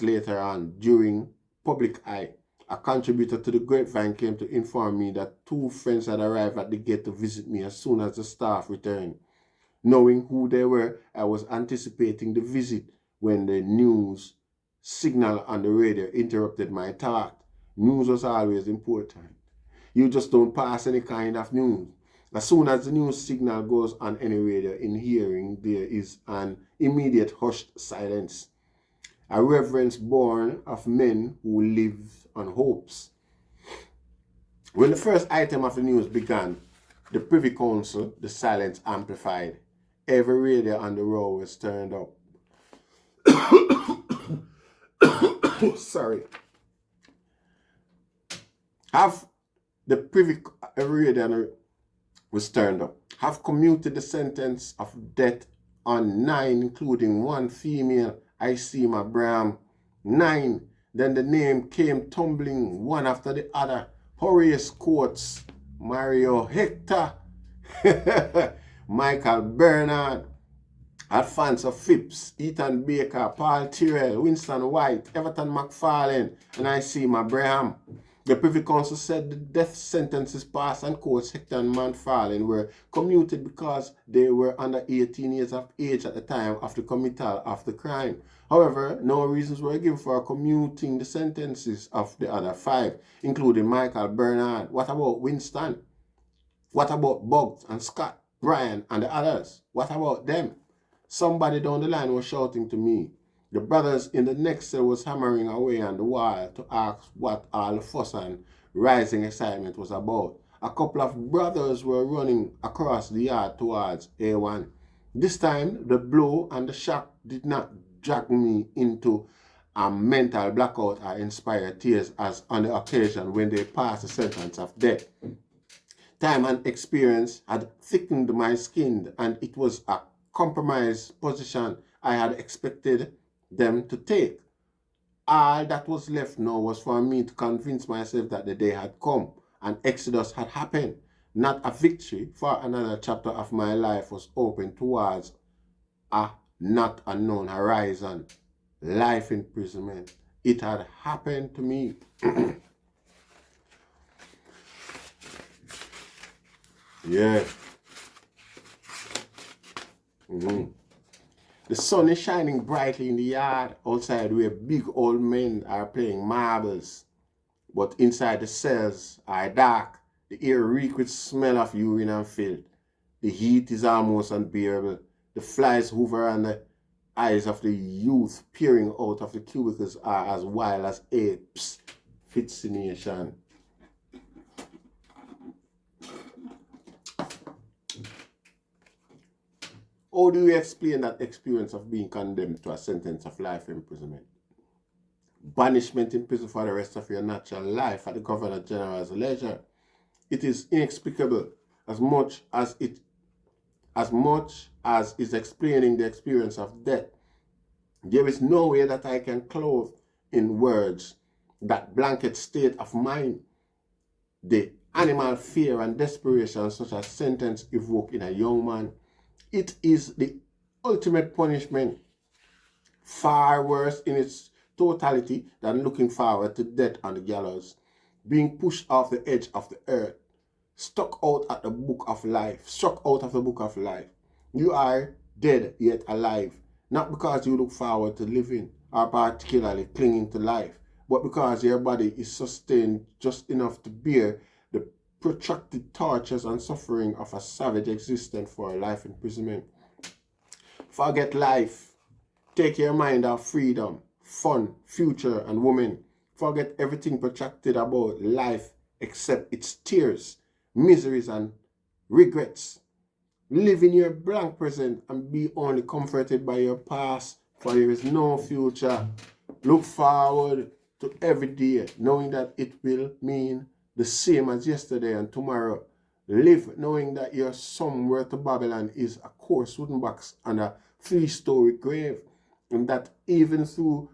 later on during public eye. A contributor to the grapevine came to inform me that 2 friends had arrived at the gate to visit me as soon as the staff returned. Knowing who they were, I was anticipating the visit when the news signal on the radio interrupted my thought. News was always important. You just don't pass any kind of news. As soon as the news signal goes on any radio in hearing, there is an immediate hushed silence. A reverence born of men who live on hopes. When the first item of the news began, the Privy Council, the silence amplified. Every radio on the row was turned up. Sorry. Every radio on the was turned up. Have commuted the sentence of death on 9, including 1 female, I see my Bram. 9. Then the name came tumbling one after the other. Horace Coates, Mario Hector, Michael Bernard, Alfonso Phipps, Ethan Baker, Paul Tyrrell, Winston White, Everton McFarlane, and I see my Braham. The Privy Council said the death sentences passed and Coates, Hector and McFarlane were commuted because they were under 18 years of age at the time of the committal of the crime. However, no reasons were given for commuting the sentences of the other 5, including Michael Bernard. What about Winston? What about Boggs and Scott, Brian and the others? What about them? Somebody down the line was shouting to me. The brothers in the next cell was hammering away on the wall to ask what all the fuss and rising excitement was about. A couple of brothers were running across the yard towards A1. This time, the blow and the shock did not drag me into a mental blackout or inspire tears as on the occasion when they passed the sentence of death. Time and experience had thickened my skin, and it was a compromised position I had expected them to take. All that was left now was for me to convince myself that the day had come, and Exodus had happened. Not a victory, for another chapter of my life was open towards a not unknown horizon. Life imprisonment. It had happened to me. Yeah. The sun is shining brightly in the yard outside where big old men are playing marbles. But inside the cells are dark. The air reeks with smell of urine and filth. The heat is almost unbearable. The flies hover and the eyes of the youth peering out of the cubicles are as wild as apes. Fascination. How do you explain that experience of being condemned to a sentence of life imprisonment? Banishment in prison for the rest of your natural life at the Governor General's leisure. It is inexplicable as much as is explaining the experience of death. There is no way that I can clothe in words that blanket state of mind, the animal fear and desperation such a sentence evoke in a young man. It is the ultimate punishment, far worse in its totality than looking forward to death on the gallows, being pushed off the edge of the earth, struck out of the book of life. You are dead yet alive, not because you look forward to living or particularly clinging to life, but because your body is sustained just enough to bear the protracted tortures and suffering of a savage existence for a life imprisonment. Forget life. Take your mind off freedom, fun, future, and women. Forget everything protracted about life except its tears, miseries, and regrets. Live in your blank present and be only comforted by your past, for there is no future. Look forward to every day, knowing that it will mean the same as yesterday and tomorrow. Live knowing that your somewhere to Babylon is a coarse wooden box and a 3-story grave, and that even through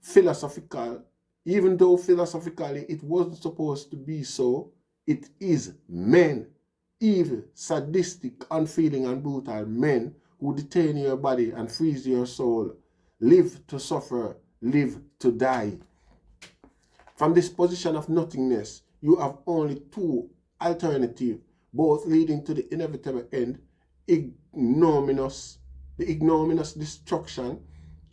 philosophical, even though philosophically it wasn't supposed to be so, it is men, evil, sadistic, unfeeling, and brutal men who detain your body and freeze your soul, live to suffer, live to die. From this position of nothingness, you have only two alternatives, both leading to the inevitable end, the ignominious destruction.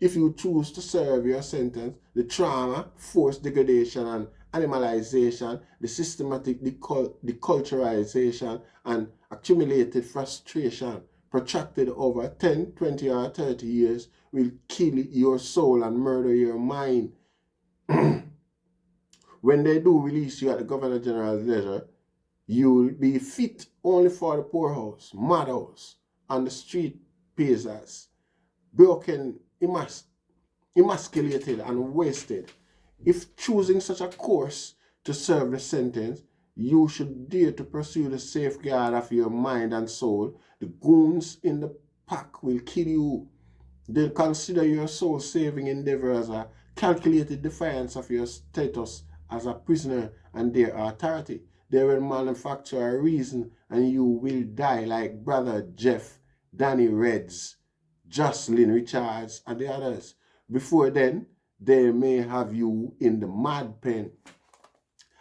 If you choose to serve your sentence, the trauma, forced degradation and animalization, the systematic deculturalization and accumulated frustration protracted over 10, 20 or 30 years will kill your soul and murder your mind. When they do release you at the Governor General's leisure, you will be fit only for the poorhouse, madhouse, and the street peasants, broken, emasculated, and wasted. If choosing such a course to serve the sentence, you should dare to pursue the safeguard of your mind and soul. The goons in the pack will kill you. They'll consider your soul-saving endeavor as a calculated defiance of your status as a prisoner and their authority. They will manufacture a reason and you will die like Brother Jeff, Danny Reds, Jocelyn Richards, and the others. Before then, they may have you in the mad pen.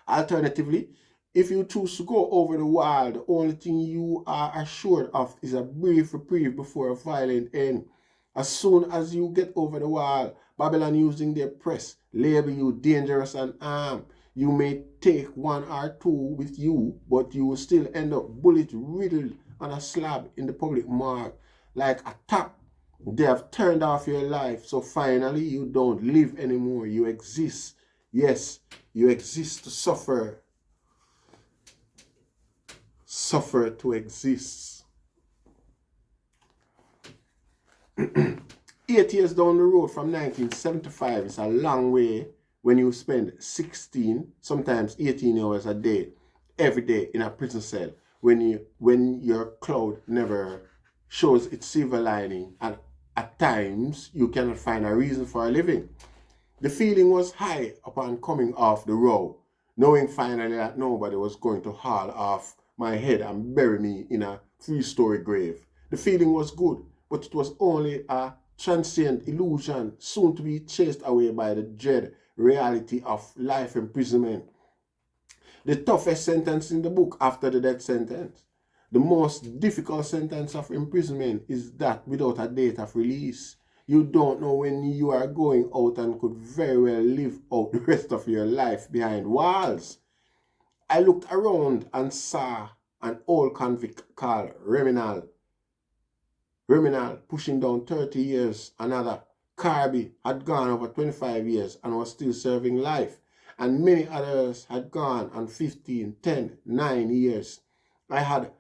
Alternatively, if you choose to go over the wall, the only thing you are assured of is a brief reprieve before a violent end. As soon as you get over the wall, Babylon, using their press, label you dangerous and armed. You may take one or two with you, but you will still end up bullet riddled on a slab in the public morgue. Like a tap, they have turned off your life, so finally you don't live anymore. You exist. Yes, you exist to suffer. Suffer to exist. 8 years down the road from 1975 is a long way when you spend 16, sometimes 18 hours a day, every day in a prison cell, when your cloud never shows its silver lining, and at times you cannot find a reason for a living. The feeling was high upon coming off the row, knowing finally that nobody was going to haul off my head and bury me in a 3-story grave. The feeling was good, but it was only a transient illusion, soon to be chased away by the dread reality of life imprisonment. The toughest sentence in the book after the death sentence, the most difficult sentence of imprisonment, is that without a date of release. You don't know when you are going out and could very well live out the rest of your life behind walls. I looked around and saw an old convict called Reminal pushing down 30 years. Another, Carby, had gone over 25 years and was still serving life. And many others had gone on 15, 10, 9 years. I had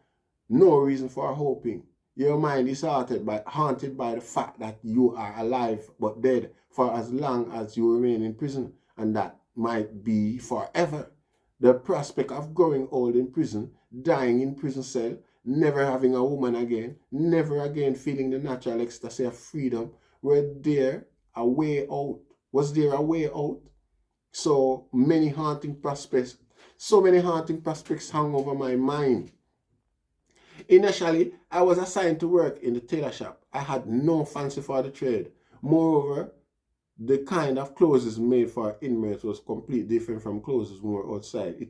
no reason for hoping. Your mind is haunted by the fact that you are alive but dead for as long as you remain in prison, and that might be forever. The prospect of growing old in prison, dying in prison cell, never having a woman again, never again feeling the natural ecstasy of freedom, was there a way out? So many haunting prospects hung over my mind. Initially, I was assigned to work in the tailor shop. I had no fancy for the trade. Moreover, the kind of clothes made for inmates was completely different from clothes worn outside.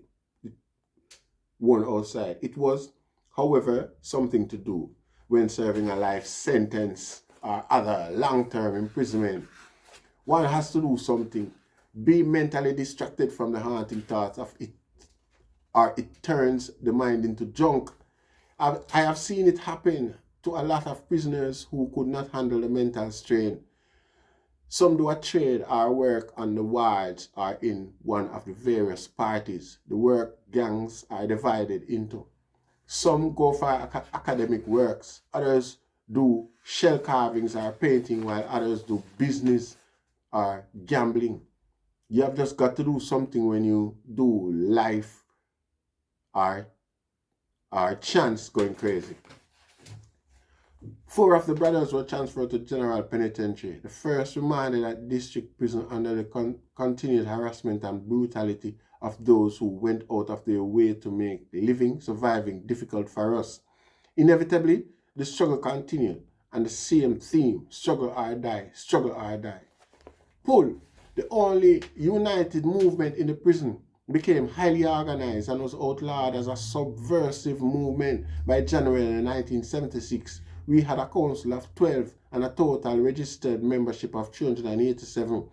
It was, however, something to do when serving a life sentence or other long-term imprisonment. One has to do something. Be mentally distracted from the haunting thoughts of it, or it turns the mind into junk. I have seen it happen to a lot of prisoners who could not handle the mental strain. Some do a trade or work on the wards or in one of the various parties. The work gangs are divided into. Some go for academic works, others do shell carvings or painting, while others do business or gambling. You have just got to do something when you do life or chance going crazy. 4 of the brothers were transferred to General Penitentiary. The first reminded at district prison under the continued harassment and brutality of those who went out of their way to make living, surviving difficult for us. Inevitably, the struggle continued, and the same theme, struggle or die, struggle or die. Pull, the only united movement in the prison, became highly organized and was outlawed as a subversive movement by January 1976. We had a council of 12 and a total registered membership of 387.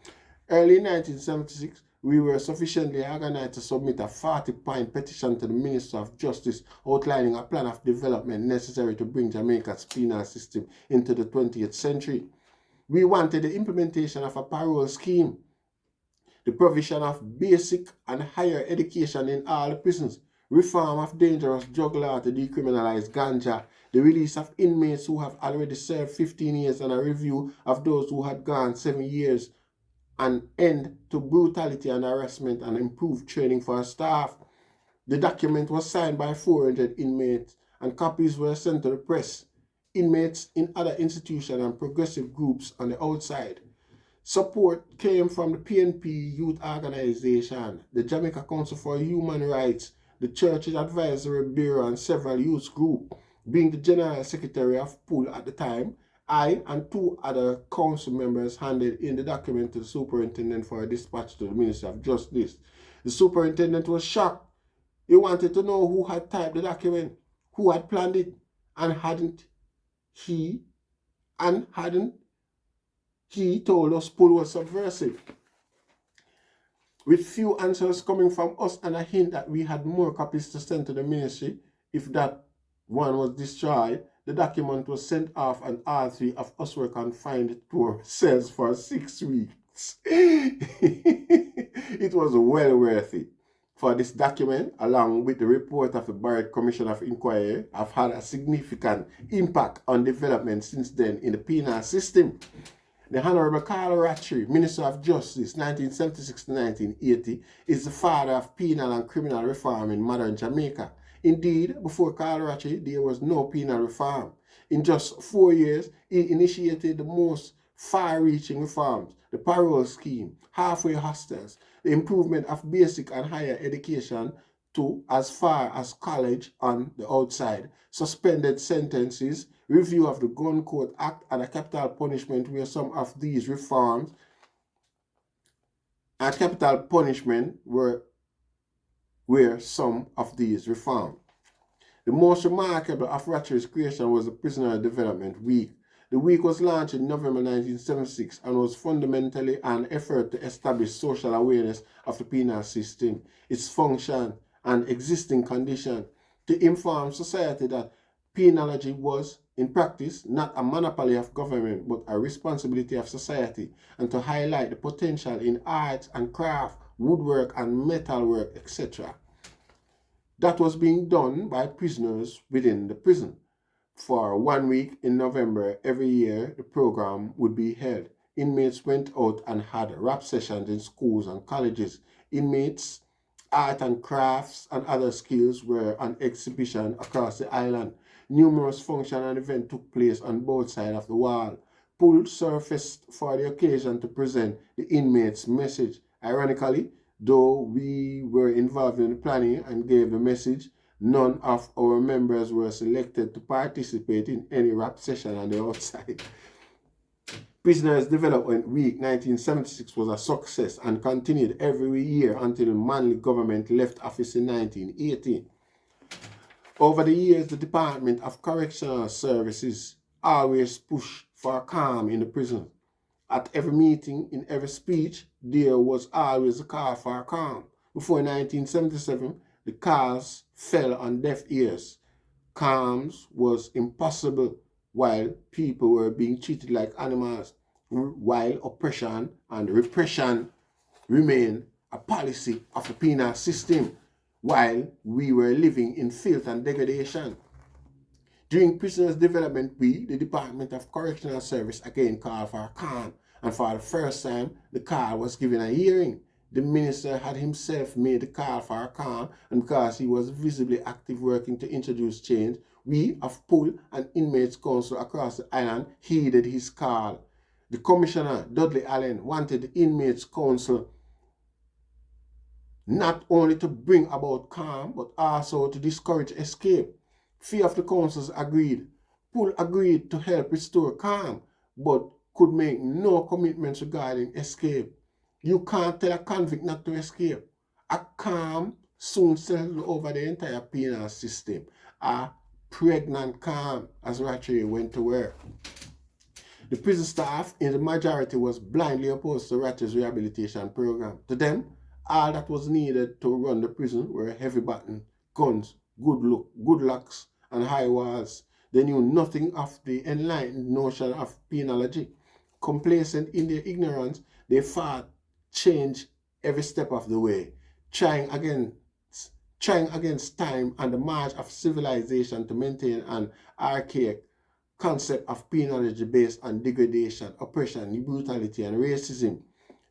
Early in 1976, we were sufficiently organized to submit a 40-point petition to the Minister of Justice outlining a plan of development necessary to bring Jamaica's penal system into the 20th century. We wanted the implementation of a parole scheme, the provision of basic and higher education in all the prisons, reform of dangerous drug law to decriminalize ganja, the release of inmates who have already served 15 years and a review of those who had gone 7 years, an end to brutality and harassment, and improved training for staff. The document was signed by 400 inmates and copies were sent to the press, inmates in other institutions and progressive groups on the outside. Support came from the PNP Youth Organization, the Jamaica Council for Human Rights, the Churches Advisory Bureau, and several youth groups. Being the General Secretary of PUL at the time, I and 2 other council members handed in the document to the superintendent for a dispatch to the Minister of Justice. The superintendent was shocked. He wanted to know who had typed the document, who had planned it, and hadn't he told us PUL was subversive. With few answers coming from us and a hint that we had more copies to send to the ministry if that one was destroyed, the document was sent off and all 3 of us were confined to our cells for 6 weeks. It was well worth it. For this document, along with the report of the Barrett Commission of Inquiry, have had a significant impact on development since then in the penal system. The Honorable Carl Rattree, Minister of Justice, 1976 to 1980, is the father of penal and criminal reform in modern Jamaica. Indeed, before Carl Rattree, there was no penal reform. In just 4 years, he initiated the most far-reaching reforms: the parole scheme, halfway hostels, the improvement of basic and higher education to as far as college on the outside, suspended sentences, review of the Gun Court Act, and a capital punishment where some of these reforms were some of these reforms. The most remarkable of Rattree's creation was the Prisoner Development Week. The week was launched in November 1976 and was fundamentally an effort to establish social awareness of the penal system, its function and existing condition, to inform society that penology was, in practice, not a monopoly of government but a responsibility of society, and to highlight the potential in arts and craft, woodwork and metalwork, etc. That was being done by prisoners within the prison. For 1 week in November every year, the program would be held. Inmates went out and had rap sessions in schools and colleges. Inmates' art and crafts and other skills were on exhibition across the island. Numerous functions and events took place on both sides of the wall. PUL surfaced for the occasion to present the inmates' message. Ironically, though we were involved in the planning and gave the message, none of our members were selected to participate in any rap session on the outside. Prisoners Development Week 1976 was a success and continued every year until the Manley government left office in 1980. Over the years, the Department of Correctional Services always pushed for calm in the prison. At every meeting, in every speech, there was always a call for calm. Before 1977, the calls fell on deaf ears. Calm was impossible while people were being treated like animals, while oppression and repression remained a policy of the penal system, while we were living in filth and degradation. During Prisoners Development Week, the Department of Correctional Service again called for calm, and for the first time, the call was given a hearing. The minister had himself made the call for calm, and because he was visibly active working to introduce change, We of Pull and Inmates Council across the island heeded his call. The Commissioner, Dudley Allen, wanted the Inmates Council not only to bring about calm, but also to discourage escape. Few of the councils agreed. Pull agreed to help restore calm, but could make no commitments regarding escape. You can't tell a convict not to escape. A calm soon settled over the entire penal system. A pregnant calm, as Ratchet went to work. The prison staff in the majority was blindly opposed to Ratchet's rehabilitation program. To them, all that was needed to run the prison were heavy baton, guns, good locks, and high walls. They knew nothing of the enlightened notion of penology. Complacent in their ignorance, they fought change every step of the way, trying against time and the march of civilization to maintain an archaic concept of penology based on degradation, oppression, brutality, and racism.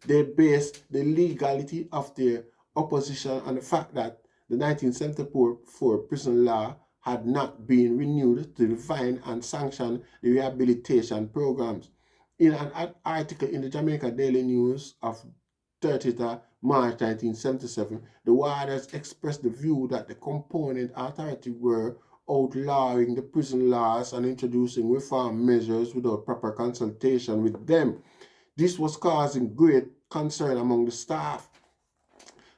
They based the legality of their opposition on the fact that the 1974 prison law had not been renewed to define and sanction the rehabilitation programs. In an article in the Jamaica Daily News of 30th March 1977, the warders expressed the view that the component authority were outlawing the prison laws and introducing reform measures without proper consultation with them. This was causing great concern among the staff.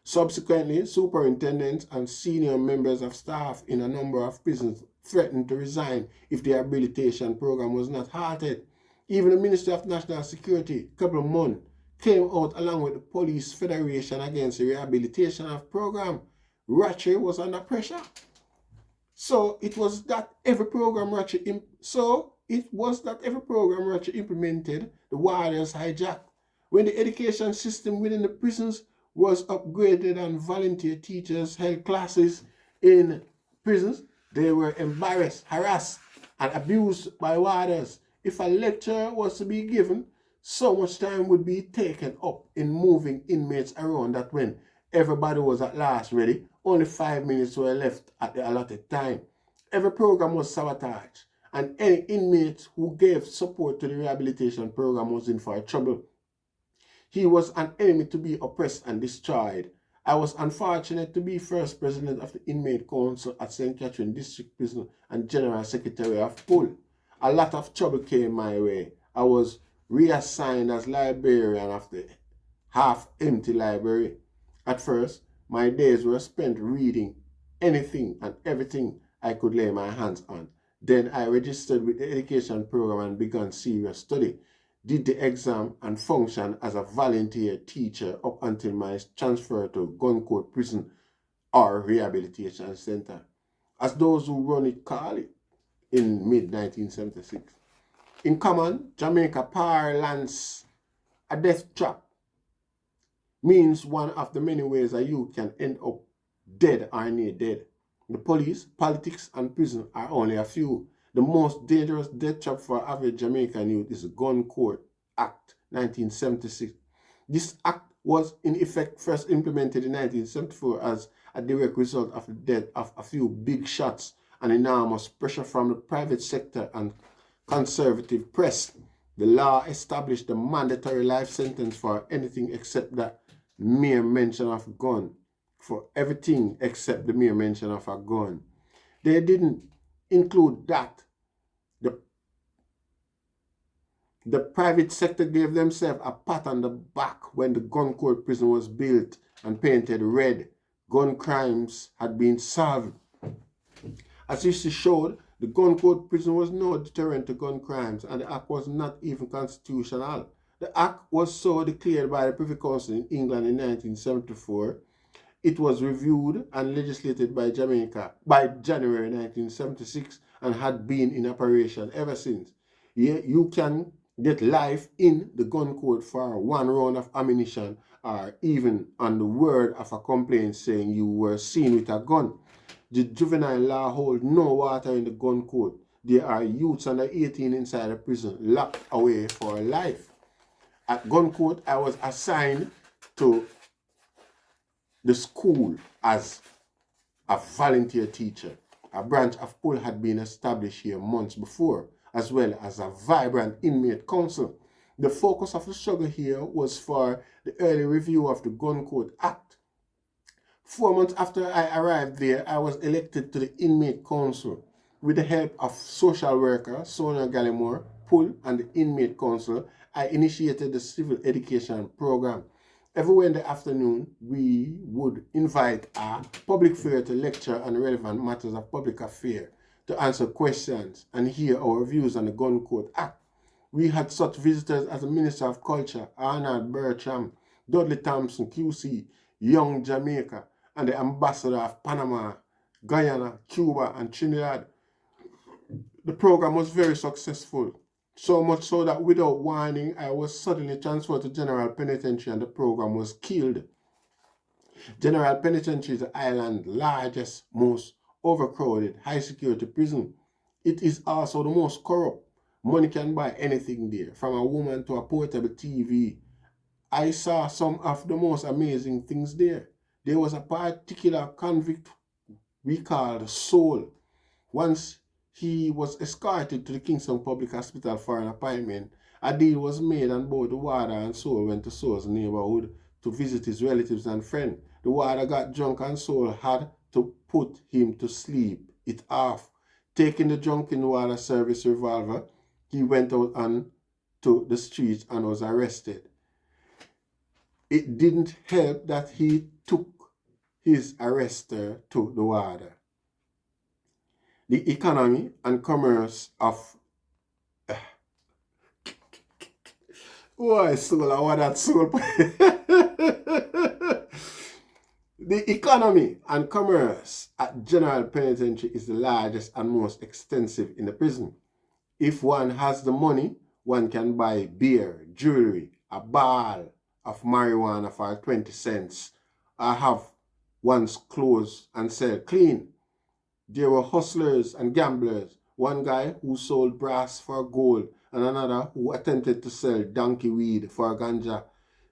Subsequently, superintendents and senior members of staff in a number of prisons threatened to resign if the rehabilitation program was not halted. Even the Ministry of National Security, a couple of months, came out along with the Police Federation against the rehabilitation of program. Ratchet was under pressure. So it was that every program Ratchet implemented, the warders hijacked. When the education system within the prisons was upgraded and volunteer teachers held classes in prisons, they were embarrassed, harassed, and abused by warders. If a lecture was to be given, so much time would be taken up in moving inmates around that when everybody was at last ready, only 5 minutes were left at the allotted time. Every program was sabotaged, and any inmate who gave support to the rehabilitation program was in for trouble. He was an enemy to be oppressed and destroyed. I was unfortunate to be first president of the Inmate Council at St. Catherine District Prison and General Secretary of Pull. A lot of trouble came my way. I was reassigned as librarian of the half-empty library. At first, my days were spent reading anything and everything I could lay my hands on. Then I registered with the education program and began serious study. Did the exam and functioned as a volunteer teacher up until my transfer to Guncourt Prison or Rehabilitation Center, as those who run it call it, in mid-1976. In common Jamaica parlance, a death trap means one of the many ways a youth can end up dead or near dead. The police, politics, and prison are only a few. The most dangerous death trap for average Jamaican youth is the Gun Court Act 1976. This act was in effect first implemented in 1974 as a direct result of the death of a few big shots and enormous pressure from the private sector and conservative press. The law established the mandatory life sentence for anything except the mere mention of a gun. For everything except the mere mention of a gun. They didn't include that. The private sector gave themselves a pat on the back when the Gun Court prison was built and painted red. Gun crimes had been solved. As history showed, the Gun Court prison was no deterrent to gun crimes, and the act was not even constitutional. The act was so declared by the Privy Council in England in 1974. It was reviewed and legislated by Jamaica by January 1976 and had been in operation ever since. You can get life in the gun court for one round of ammunition or even on the word of a complaint saying you were seen with a gun. The juvenile law holds no water in the gun court. There are youths under 18 inside the prison locked away for life. At gun court, I was assigned to the school as a volunteer teacher. A branch of PUL had been established here months before, as well as a vibrant inmate council. The focus of the struggle here was for the early review of the Gun Code Act. 4 months after I arrived there, I was elected to the Inmate Council. With the help of social worker Sonia Gallimore, PUL, and the Inmate Council, I initiated the civil education program. Every Wednesday afternoon, we would invite a public figure to lecture on relevant matters of public affairs, to answer questions and hear our views on the Gun Code Act. We had such visitors as the Minister of Culture, Arnold Bertram, Dudley Thompson, QC, Young Jamaica, and the Ambassador of Panama, Guyana, Cuba, and Trinidad. The program was very successful, so much so that without warning, I was suddenly transferred to General Penitentiary and the program was killed. General Penitentiary is the island's largest, most overcrowded, high-security prison. It is also the most corrupt. Money can buy anything there, from a woman to a portable TV. I saw some of the most amazing things there. There was a particular convict we called Soul. Once he was escorted to the Kingston Public Hospital for an appointment, a deal was made and both the warder and Soul went to Soul's neighborhood to visit his relatives and friends. The warder got drunk and Soul had to put him to sleep it off. Taking the drunken warder service revolver, he went out on to the streets and was arrested. It didn't help that he took his arrester to the warder. The economy and commerce of Soul, I want that Soul. The economy and commerce at General Penitentiary is the largest and most extensive in the prison. If one has the money, one can buy beer, jewelry, a ball of marijuana for 20 cents, or have one's clothes and sell clean. There were hustlers and gamblers, one guy who sold brass for gold and another who attempted to sell donkey weed for ganja.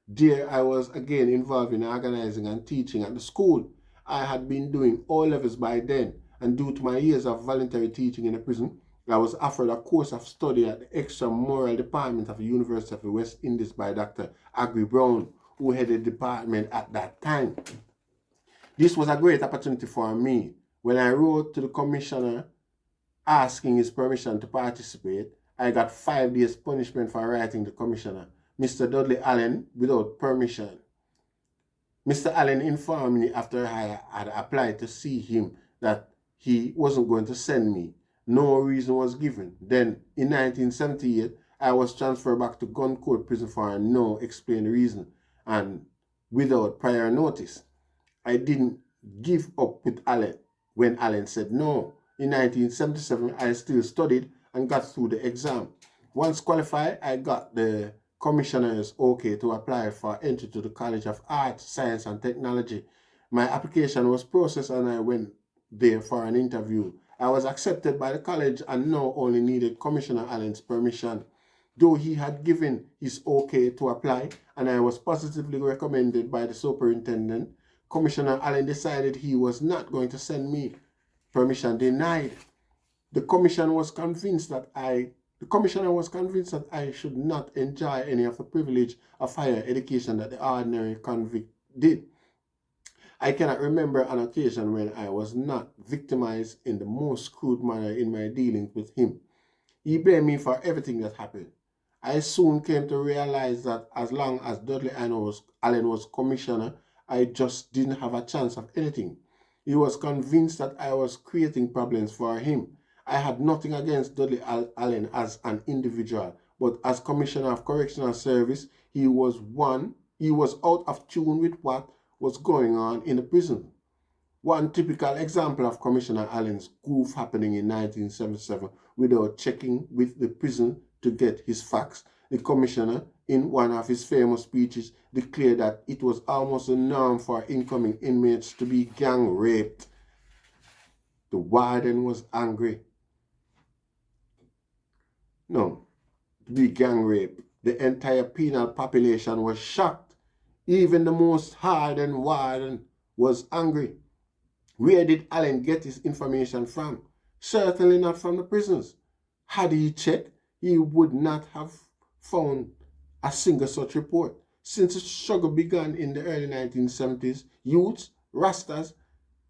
There I was again involved in organizing and teaching at the school. I had been doing O levels by then, and due to my years of voluntary teaching in the prison, I was offered a course of study at the extramural department of the University of the West Indies by Dr. Agri Brown, who headed the department at that time. This was a great opportunity for me. When I wrote to the commissioner asking his permission to participate, I got 5 days punishment for writing the commissioner, Mr. Dudley Allen, without permission. Mr. Allen informed me after I had applied to see him that he wasn't going to send me. No reason was given. Then, in 1978, I was transferred back to Gun Code Prison for no explained reason and without prior notice. I didn't give up with Allen when Allen said no. In 1977, I still studied and got through the exam. Once qualified, I got the commissioner's okay to apply for entry to the College of Arts, Science and Technology. My application was processed and I went there for an interview. I was accepted by the college and now only needed Commissioner Allen's permission. Though he had given his okay to apply and I was positively recommended by the superintendent, Commissioner Allen decided he was not going to send me. Permission denied. The commissioner was convinced that I should not enjoy any of the privilege of higher education that the ordinary convict did. I cannot remember an occasion when I was not victimized in the most crude manner in my dealings with him. He blamed me for everything that happened. I soon came to realize that as long as Dudley Allen was commissioner, I just didn't have a chance of anything. He was convinced that I was creating problems for him. I had nothing against Dudley Allen as an individual, but as Commissioner of Correctional Service, he was out of tune with what was going on in the prison. One typical example of Commissioner Allen's goof happening in 1977 without checking with the prison to get his facts. The commissioner, in one of his famous speeches, declared that it was almost a norm for incoming inmates to be gang raped. The warden was angry. No, to be gang raped. The entire penal population was shocked. Even the most hardened warden was angry. Where did Allen get his information from? Certainly not from the prisons. Had he checked, he would not have found a single such report. Since the struggle began in the early 1970s, youths, Rastas,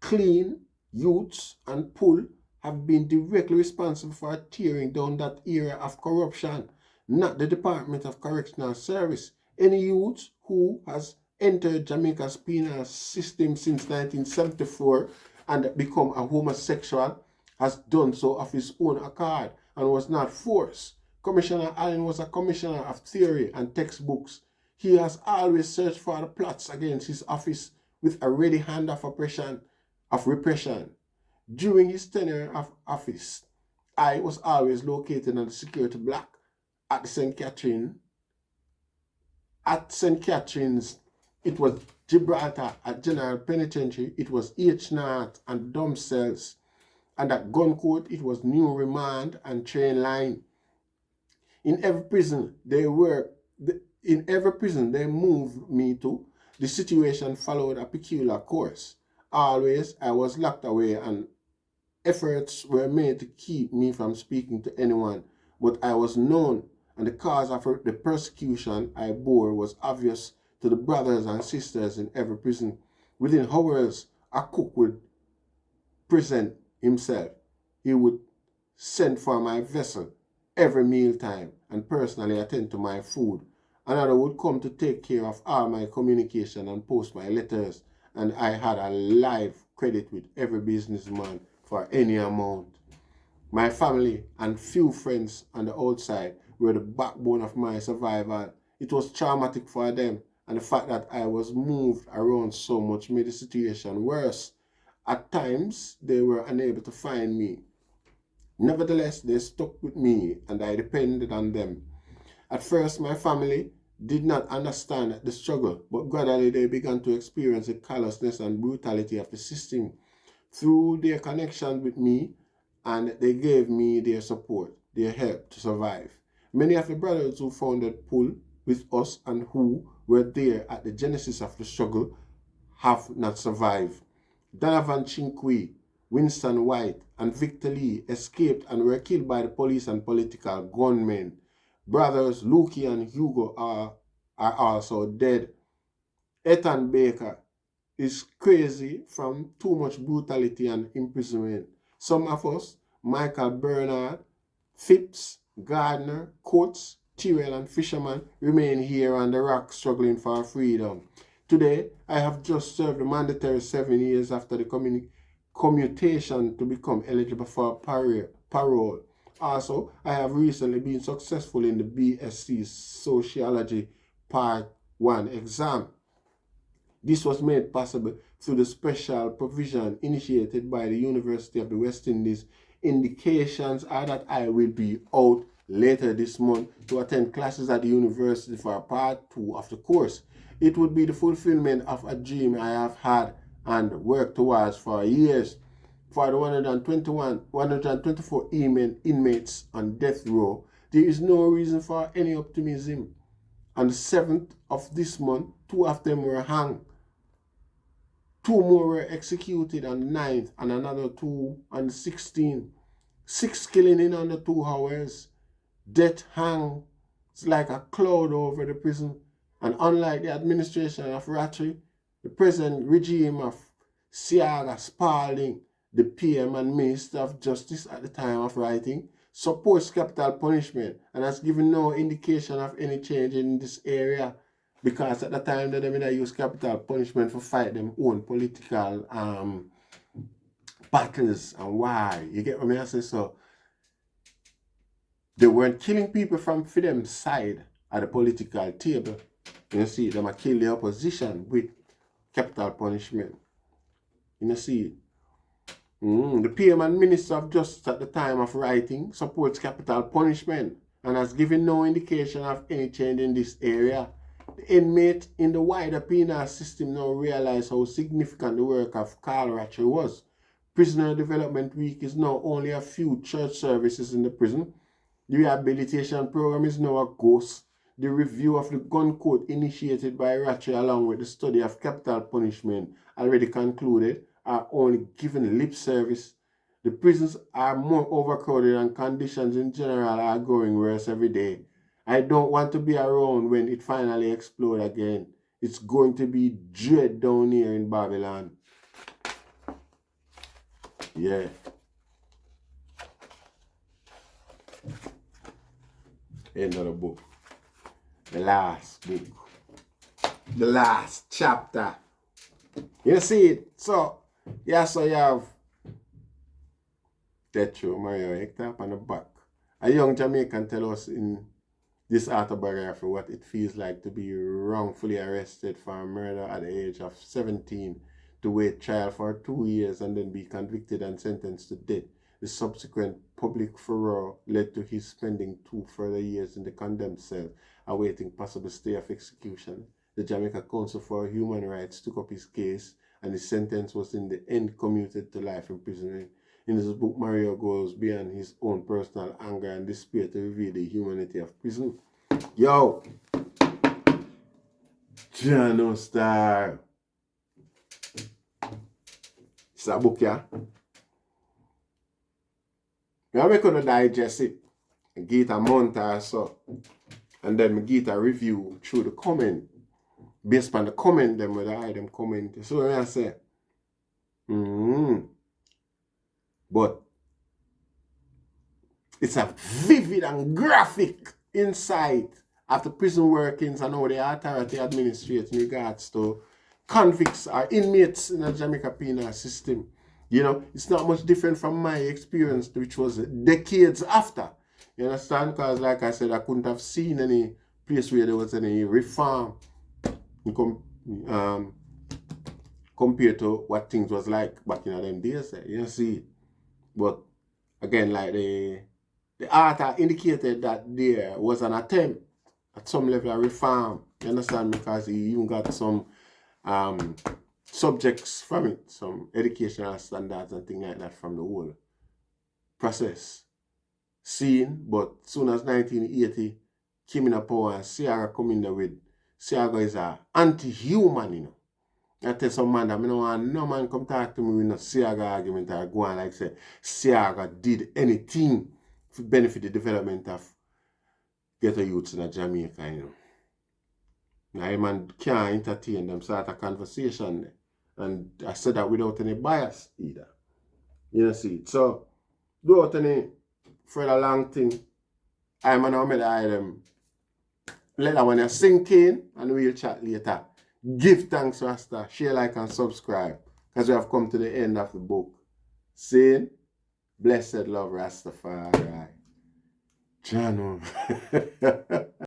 clean, youths, and pull have been directly responsible for tearing down that era of corruption, not the Department of Correctional Service. Any youth who has entered Jamaica's penal system since 1974 and become a homosexual has done so of his own accord and was not forced. Commissioner Allen was a commissioner of theory and textbooks. He has always searched for the plots against his office with a ready hand of repression. During his tenure of office, I was always located on the security block at St. Catherine. At St. Catherine's, it was Gibraltar. At General Penitentiary, it was H-Naught and dumb cells. And at Gun Court, it was New Remand and Train Line. In every prison they moved me to, the situation followed a peculiar course. Always I was locked away and efforts were made to keep me from speaking to anyone, but I was known, and the cause of the persecution I bore was obvious to the brothers and sisters in every prison. Within hours, a cook would present himself. He would send for my vessel every mealtime and personally attend to my food. Another would come to take care of all my communication and post my letters, and I had a live credit with every businessman for any amount. My family and few friends on the outside were the backbone of my survival. It was traumatic for them, and the fact that I was moved around so much made the situation worse. At times, they were unable to find me. Nevertheless, they stuck with me, and I depended on them. At first, my family did not understand the struggle, but gradually they began to experience the callousness and brutality of the system through their connection with me, and they gave me their support, their help to survive. Many of the brothers who founded Pull with us and who were there at the genesis of the struggle have not survived. Donovan Chinqui, Winston White, and Victor Lee escaped and were killed by the police and political gunmen. Brothers Luki and Hugo are also dead. Ethan Baker is crazy from too much brutality and imprisonment. Some of us, Michael Bernard, Phipps, Gardner, Coates, Tyrrell, and Fisherman, remain here on the rock struggling for freedom. Today, I have just served the mandatory 7 years after the commutation to become eligible for parole. Also, I have recently been successful in the BSc Sociology Part 1 exam. This was made possible through the special provision initiated by the University of the West Indies. Indications are that I will be out later this month to attend classes at the university for part 2 of the course. It would be the fulfillment of a dream I have had and worked towards for years. For the 124 inmates on death row, there is no reason for any optimism. On the 7th of this month, 2 of them were hanged. 2 more were executed on the 9th and another 2 on the 16th. 6 killing in under 2 hours. Death hangs like a cloud over the prison. And unlike the administration of Ratri, the present regime of Siaga Spalding, the PM and Minister of Justice at the time of writing, supports capital punishment and has given no indication of any change in this area, because at the time that they use capital punishment for fight them own political battles and why. You get what I say? So they weren't killing people from Fidem's side at the political table. You see, they might kill the opposition with capital punishment. You see, the PM and Minister of Justice at the time of writing supports capital punishment and has given no indication of any change in this area. The inmate in the wider penal system now realize how significant the work of Carl Ratcher was. Prisoner Development Week is now only a few church services in the prison. The rehabilitation program is now a ghost. The review of the gun code initiated by Ratcher along with the study of capital punishment already concluded, are only given lip service. The prisons are more overcrowded and conditions in general are growing worse every day. I don't want to be around when it finally explodes again. It's going to be dread down here in Babylon. Yeah. End of the book. The last book. The last chapter. You see it? So, yeah, so you have that Mario Hector on the back. A young Jamaican tell us in this autobiography what it feels like to be wrongfully arrested for murder at the age of 17, to wait trial for 2 years and then be convicted and sentenced to death. The subsequent public furor led to his spending 2 further years in the condemned cell, awaiting possible stay of execution. The Jamaica Council for Human Rights took up his case, and his sentence was in the end commuted to life imprisonment. In this book, Mario goes beyond his own personal anger and despair to reveal the humanity of prison. Yo! Jano Star. It's a book, yeah? Now we're going to digest it and get a month or so. And then we get a review through the comment. Based on the comment, them whether I them comment. So when I say, but it's a vivid and graphic insight of the prison workings and how the authority administrates in regards to convicts or inmates in the Jamaica penal system. You know, it's not much different from my experience, which was decades after. You understand? Because like I said, I couldn't have seen any place where there was any reform compared to what things was like back in them days. You see, but again, like the author indicated that there was an attempt at some level of reform. You understand? Because he even got some subjects from it, some educational standards and things like that from the whole process. Seen, but soon as 1980 came in power and Siaga come in there with, Siaga is a anti-human, you know. I tell some man that I don't want no man come talk to me with no Siaga argument or go on like say Siaga did anything to benefit the development of ghetto youths in Jamaica, you know. Now, man can't entertain them sort of conversation. And I said that without any bias either. You know, see. So, without any further long thing, I'm going to let that one sink in and we'll chat later. Give thanks, Rasta. Share, like, and subscribe. Because we have come to the end of the book. Saying, blessed love, Rastafari. Jano.